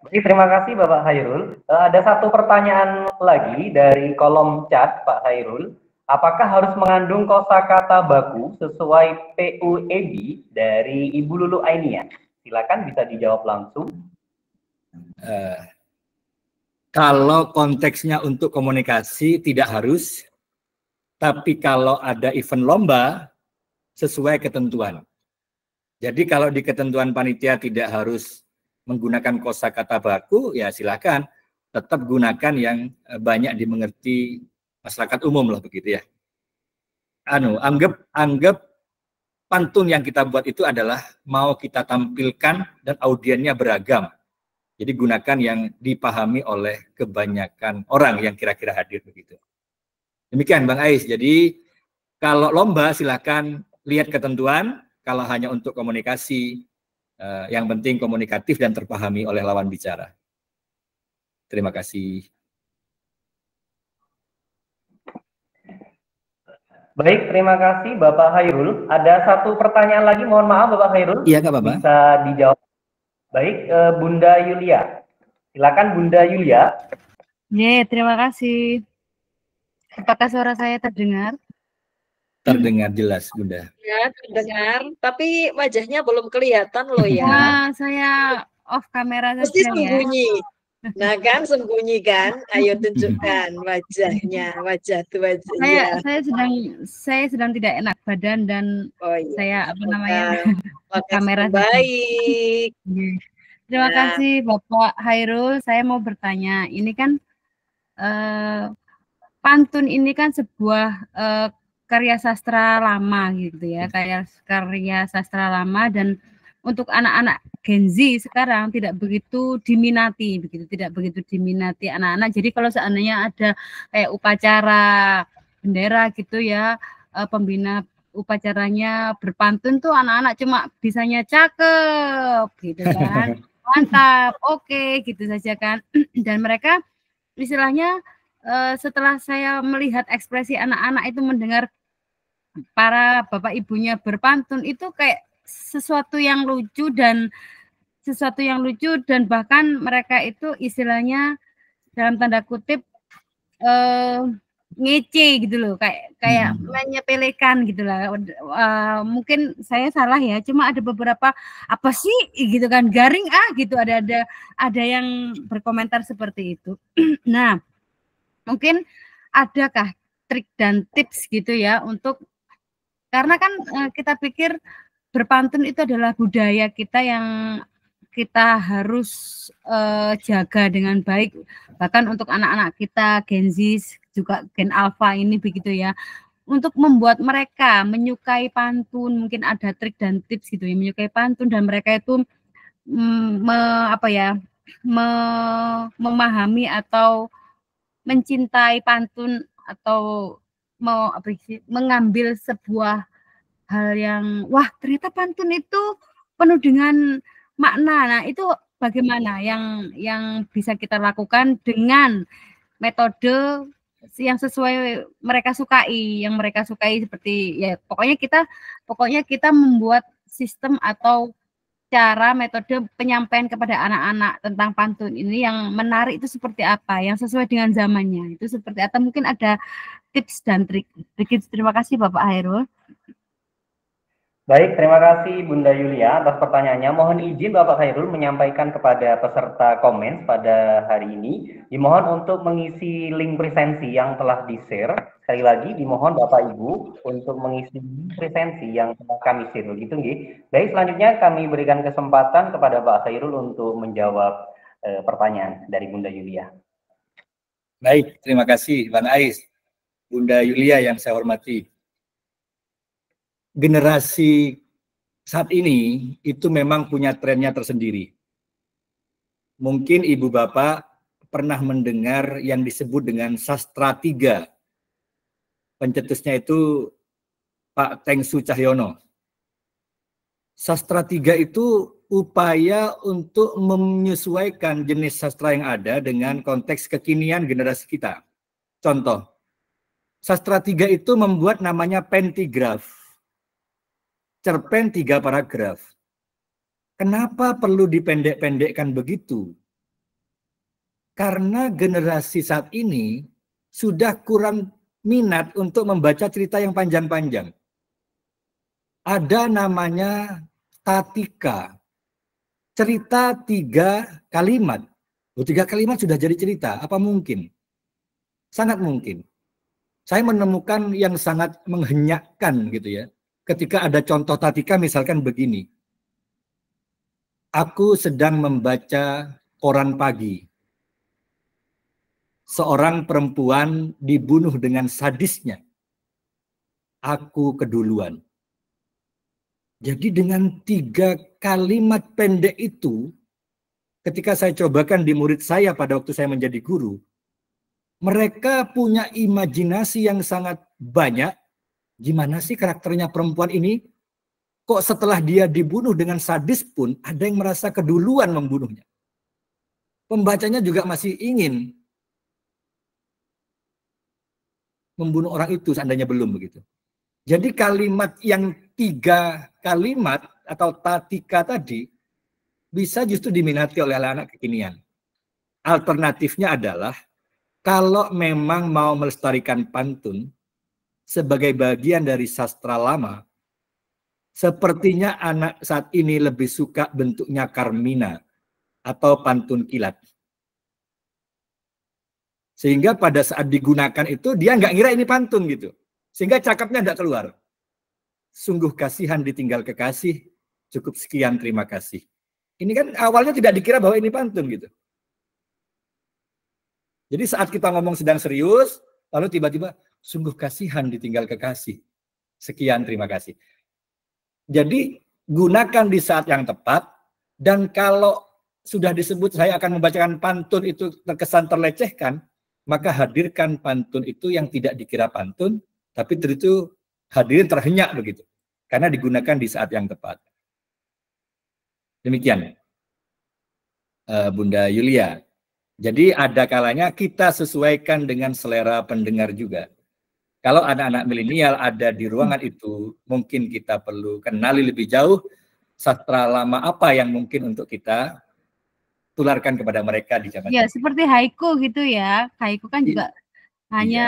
Baik, terima kasih Bapak Hairul. Ada satu pertanyaan lagi dari kolom chat Pak Hairul. Apakah harus mengandung kosakata baku sesuai PUEB dari Ibu Lulu Ainia? Silakan bisa dijawab langsung. Kalau konteksnya untuk komunikasi tidak harus, tapi kalau ada event lomba sesuai ketentuan. Jadi kalau di ketentuan panitia tidak harus menggunakan kosakata baku, ya silakan tetap gunakan yang banyak dimengerti masyarakat umum lah begitu ya. Anggap pantun yang kita buat itu adalah mau kita tampilkan dan audiennya beragam. Jadi gunakan yang dipahami oleh kebanyakan orang yang kira-kira hadir begitu. Demikian Bang Ais. Jadi kalau lomba silakan lihat ketentuan, kalau hanya untuk komunikasi yang penting komunikatif dan terpahami oleh lawan bicara. Terima kasih. Baik, terima kasih Bapak Hairul. Ada satu pertanyaan lagi, mohon maaf Bapak Hairul. Iya, Kak Bapak. Bisa dijawab. Baik, Bunda Yulia. Silakan Bunda Yulia. Terima kasih. Apakah suara saya terdengar? Terdengar jelas, Bunda. Ya, terdengar. Tapi wajahnya belum kelihatan loh ya. Nah, saya off kamera Mesti saja ya. sembunyi. Nah kan sembunyi kan, ayo tunjukkan wajahnya, wajah tuh wajahnya. Saya sedang tidak enak badan dan saya kamera baik. Terima kasih Bapak Hairul. Saya mau bertanya, ini kan pantun ini kan sebuah karya sastra lama gitu ya, karya sastra lama, dan untuk anak-anak Gen Z sekarang tidak begitu diminati, tidak begitu diminati anak-anak. Jadi kalau seandainya ada kayak upacara bendera gitu ya, pembina upacaranya berpantun tuh anak-anak cuma bisanya cakep gitu kan, mantap, oke, gitu saja kan. Dan mereka istilahnya setelah saya melihat ekspresi anak-anak itu mendengar para bapak ibunya berpantun itu kayak sesuatu yang lucu dan bahkan mereka itu istilahnya dalam tanda kutip ngece gitu loh, kayak menyepelekan gitu lah. Mungkin saya salah ya, cuma ada beberapa apa sih gitu kan, garing gitu, ada yang berkomentar seperti itu. Nah, mungkin adakah trik dan tips gitu ya untuk, karena kan kita pikir berpantun itu adalah budaya kita yang kita harus jaga dengan baik, bahkan untuk anak-anak kita Gen Z juga Gen Alpha ini begitu ya, untuk membuat mereka menyukai pantun. Mungkin ada trik dan tips gitu ya, menyukai pantun dan mereka itu memahami atau mencintai pantun, atau mengambil sebuah hal yang wah ternyata pantun itu penuh dengan makna. Nah, itu bagaimana yang bisa kita lakukan dengan metode yang sesuai mereka sukai, seperti ya pokoknya kita membuat sistem atau cara metode penyampaian kepada anak-anak tentang pantun ini yang menarik itu seperti apa, yang sesuai dengan zamannya itu seperti apa. Mungkin ada tips dan trik. Terima kasih Bapak Hairul. Baik, terima kasih Bunda Yulia atas pertanyaannya. Mohon izin Bapak Khairul menyampaikan kepada peserta komen pada hari ini, dimohon untuk mengisi link presensi yang telah di-share. Sekali lagi, dimohon Bapak Ibu untuk mengisi link presensi yang telah kami share. Begitu, nggih. Baik, selanjutnya kami berikan kesempatan kepada Pak Khairul untuk menjawab pertanyaan dari Bunda Yulia. Baik, terima kasih Bang Ais. Bunda Yulia yang saya hormati. Generasi saat ini itu memang punya trennya tersendiri. Mungkin ibu bapak pernah mendengar yang disebut dengan sastra 3. Pencetusnya itu Pak Tengsu Cahyono. Sastra 3 itu upaya untuk menyesuaikan jenis sastra yang ada dengan konteks kekinian generasi kita. Contoh, sastra 3 itu membuat namanya pentigraf. Cerpen 3 paragraf. Kenapa perlu dipendek-pendekkan begitu? Karena generasi saat ini sudah kurang minat untuk membaca cerita yang panjang-panjang. Ada namanya tatika. Cerita 3 kalimat. 3 kalimat sudah jadi cerita. Apa mungkin? Sangat mungkin. Saya menemukan yang sangat menghenyakkan gitu ya. Ketika ada contoh tatika misalkan begini. Aku sedang membaca koran pagi. Seorang perempuan dibunuh dengan sadisnya. Aku keduluan. Jadi dengan 3 kalimat pendek itu, ketika saya cobakan di murid saya pada waktu saya menjadi guru, mereka punya imajinasi yang sangat banyak. Gimana sih karakternya perempuan ini? Kok setelah dia dibunuh dengan sadis pun ada yang merasa keduluan membunuhnya. Pembacanya juga masih ingin membunuh orang itu seandainya belum begitu. Jadi kalimat yang 3 kalimat atau tatika tadi bisa justru diminati oleh anak-anak kekinian. Alternatifnya adalah kalau memang mau melestarikan pantun sebagai bagian dari sastra lama, sepertinya anak saat ini lebih suka bentuknya Carmina atau pantun kilat. Sehingga pada saat digunakan itu dia nggak ngira ini pantun gitu. Sehingga cakapnya nggak keluar. Sungguh kasihan ditinggal kekasih, cukup sekian terima kasih. Ini kan awalnya tidak dikira bahwa ini pantun gitu. Jadi saat kita ngomong sedang serius, lalu tiba-tiba sungguh kasihan ditinggal kekasih. Sekian, terima kasih. Jadi gunakan di saat yang tepat, dan kalau sudah disebut saya akan membacakan pantun itu terkesan terlecehkan, maka hadirkan pantun itu yang tidak dikira pantun, tapi itu hadirin terhenyak begitu, karena digunakan di saat yang tepat. Demikian, Bunda Yulia. Jadi ada kalanya kita sesuaikan dengan selera pendengar juga. Kalau anak-anak milenial ada di ruangan itu, mungkin kita perlu kenali lebih jauh sastra lama apa yang mungkin untuk kita tularkan kepada mereka di zaman Ya, ini. seperti haiku gitu ya. Haiku kan juga hanya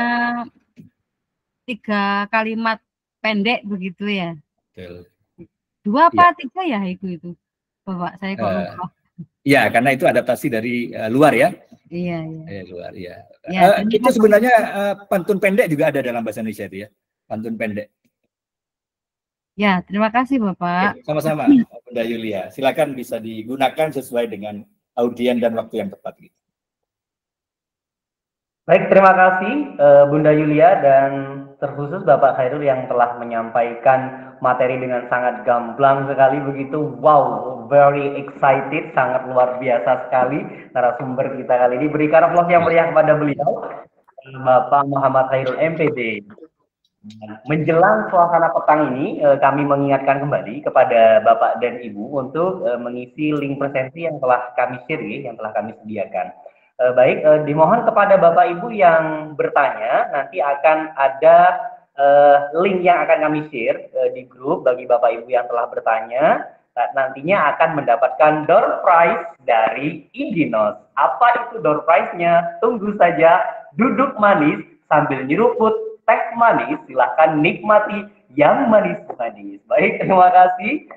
3 kalimat pendek begitu ya. Betul. 2 apa 3 ya haiku itu? Bapak, saya kok lupa. Ya, karena itu adaptasi dari luar ya. Iya, iya. Luar ya. Ya, itu sebenarnya pantun pendek juga ada dalam bahasa Indonesia itu ya. Pantun pendek. Ya, terima kasih Bapak. Sama-sama, Bunda Yulia. Silakan bisa digunakan sesuai dengan audien dan waktu yang tepat. Baik, terima kasih Bunda Yulia dan terkhusus Bapak Khairul yang telah menyampaikan materi dengan sangat gamblang sekali begitu. Wow, very excited, sangat luar biasa sekali narasumber kita kali ini. Berikan aplaus yang meriah kepada beliau, Bapak Muhammad Khairul MPD. Menjelang suasana petang ini, kami mengingatkan kembali kepada Bapak dan Ibu untuk mengisi link presensi yang telah kami share, yang telah kami sediakan. Baik, dimohon kepada Bapak Ibu yang bertanya, nanti akan ada link yang akan kami share di grup bagi Bapak Ibu yang telah bertanya. Nantinya akan mendapatkan door prize dari Iginos. Apa itu door prize-nya? Tunggu saja, duduk manis sambil nyeruput teh manis, silahkan nikmati yang manis-manis. Baik, terima kasih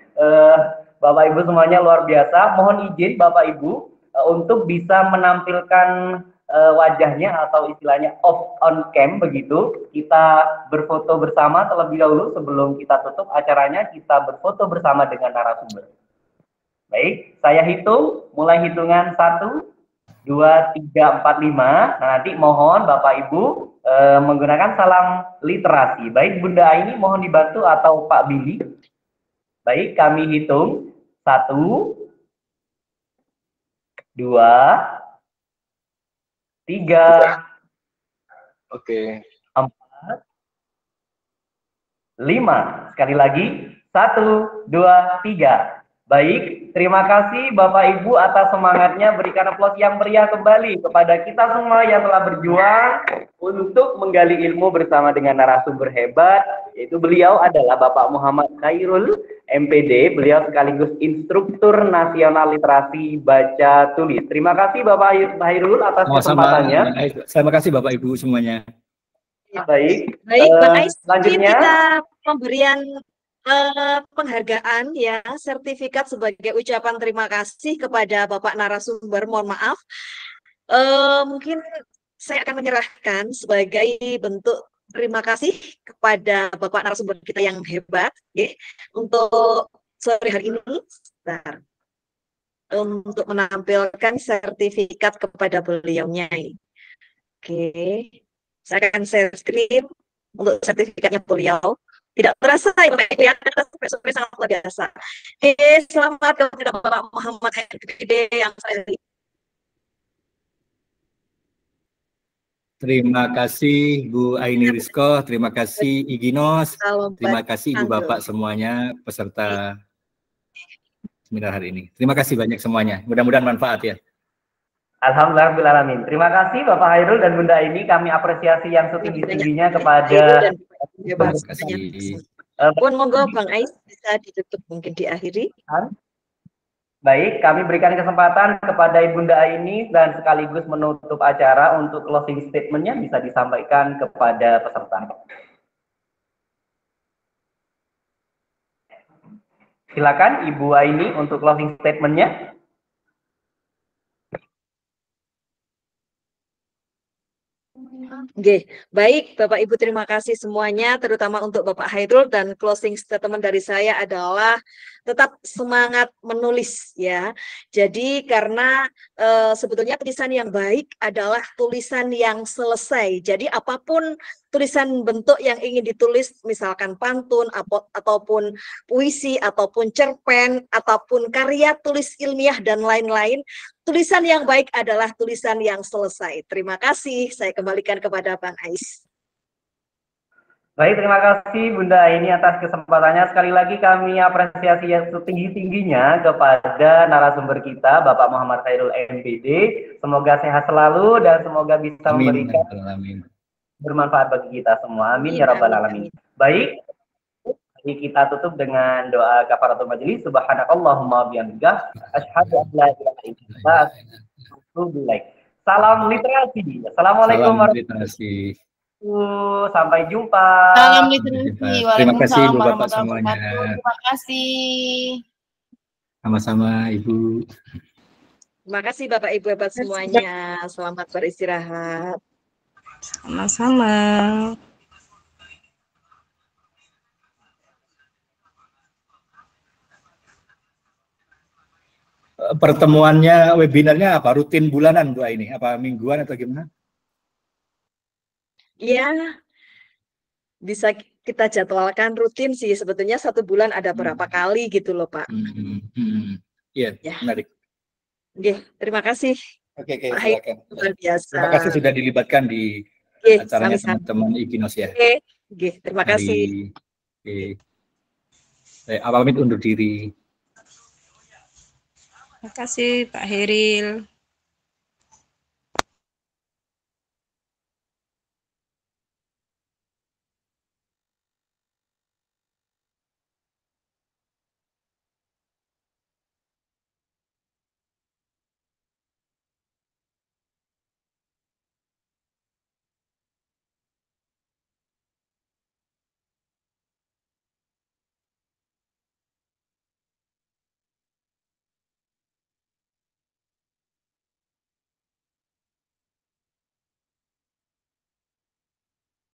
Bapak Ibu semuanya, luar biasa. Mohon izin Bapak Ibu untuk bisa menampilkan wajahnya atau istilahnya off on cam begitu. Kita berfoto bersama terlebih dahulu sebelum kita tutup acaranya, kita berfoto bersama dengan narasumber. Baik, saya hitung, mulai hitungan 1, 2, 3, 4, 5. Nah, nanti mohon Bapak Ibu menggunakan salam literasi. Baik, Bunda Aini mohon dibantu atau Pak Billy. Baik, kami hitung 1, 2, 3, Oke. 4, 5. Sekali lagi, 1, 2, 3. Baik, terima kasih Bapak Ibu atas semangatnya. Berikan aplaus yang meriah kembali kepada kita semua yang telah berjuang untuk menggali ilmu bersama dengan narasumber hebat, yaitu beliau adalah Bapak Muhammad Khairul MPD. Beliau sekaligus instruktur nasional literasi baca tulis. Terima kasih Bapak Khairul atas kesempatannya. Terima kasih Bapak Ibu semuanya. Baik, Bang Ais, selanjutnya kita pemberian penghargaan ya, sertifikat sebagai ucapan terima kasih kepada Bapak narasumber. Mohon maaf, mungkin saya akan menyerahkan sebagai bentuk terima kasih kepada Bapak narasumber kita yang hebat, ya, untuk sore hari ini. Bentar. Untuk menampilkan sertifikat kepada beliaunya. Oke, saya akan share screen untuk sertifikatnya beliau. Tidak terasa ya Bapak Ibu ya, sore sangat luar biasa. Oke, selamat kepada Bapak Muhammad MPD yang saya. Terima kasih Bu Aini Rizko, terima kasih Iginos, terima kasih Ibu Bapak semuanya peserta seminar hari ini. Terima kasih banyak semuanya, mudah-mudahan manfaat ya. Alhamdulillahirrahmanirrahim. Terima kasih Bapak Hairul dan Bunda Aini, kami apresiasi yang setinggi-tingginya kepada Monggo Bang Ais bisa ditutup, mungkin diakhiri. Baik, kami berikan kesempatan kepada Ibunda Aini dan sekaligus menutup acara untuk closing statement-nya bisa disampaikan kepada peserta. Silakan Ibu Aini untuk closing statement-nya. Oke, baik Bapak Ibu, terima kasih semuanya, terutama untuk Bapak Hairul, dan closing statement dari saya adalah tetap semangat menulis ya. Jadi karena sebetulnya tulisan yang baik adalah tulisan yang selesai. Jadi apapun tulisan bentuk yang ingin ditulis, misalkan pantun ataupun puisi ataupun cerpen ataupun karya tulis ilmiah dan lain-lain, tulisan yang baik adalah tulisan yang selesai. Terima kasih. Saya kembalikan kepada Bang Ais. Baik, terima kasih Bunda Aini atas kesempatannya. Sekali lagi kami apresiasi yang setinggi-tingginya kepada narasumber kita, Bapak Muhammad Hairul MPD. Semoga sehat selalu dan semoga bisa memberikan bermanfaat bagi kita semua. Amin ya rabbal alamin. Baik, kita tutup dengan doa kafaratul majelis. Subhanakallahumma bihamdika asyhadu an la ilaha illa anta. Salam literasi. Assalamualaikum warahmatullahi wabarakatuh. Sampai jumpa. Salam literasi. Terima kasih Ibu Waalaikumsalam Bapak semuanya. Terima kasih. Sama-sama Ibu. Terima kasih Bapak Ibu hebat semuanya. Selamat beristirahat. Sama-sama. Pertemuannya, webinarnya apa? Rutin bulanan Bu Aini? Apa mingguan atau gimana? Ya, bisa kita jadwalkan rutin sih. Sebetulnya 1 bulan ada berapa kali gitu loh Pak. Iya, Ya. menarik. Oke, terima kasih. Oke, Pak silakan. luar biasa. Terima kasih sudah dilibatkan di acaranya teman-teman Ikinos ya. Oke, terima kasih. Oke. Saya pamit undur diri. Terima kasih Pak Heril.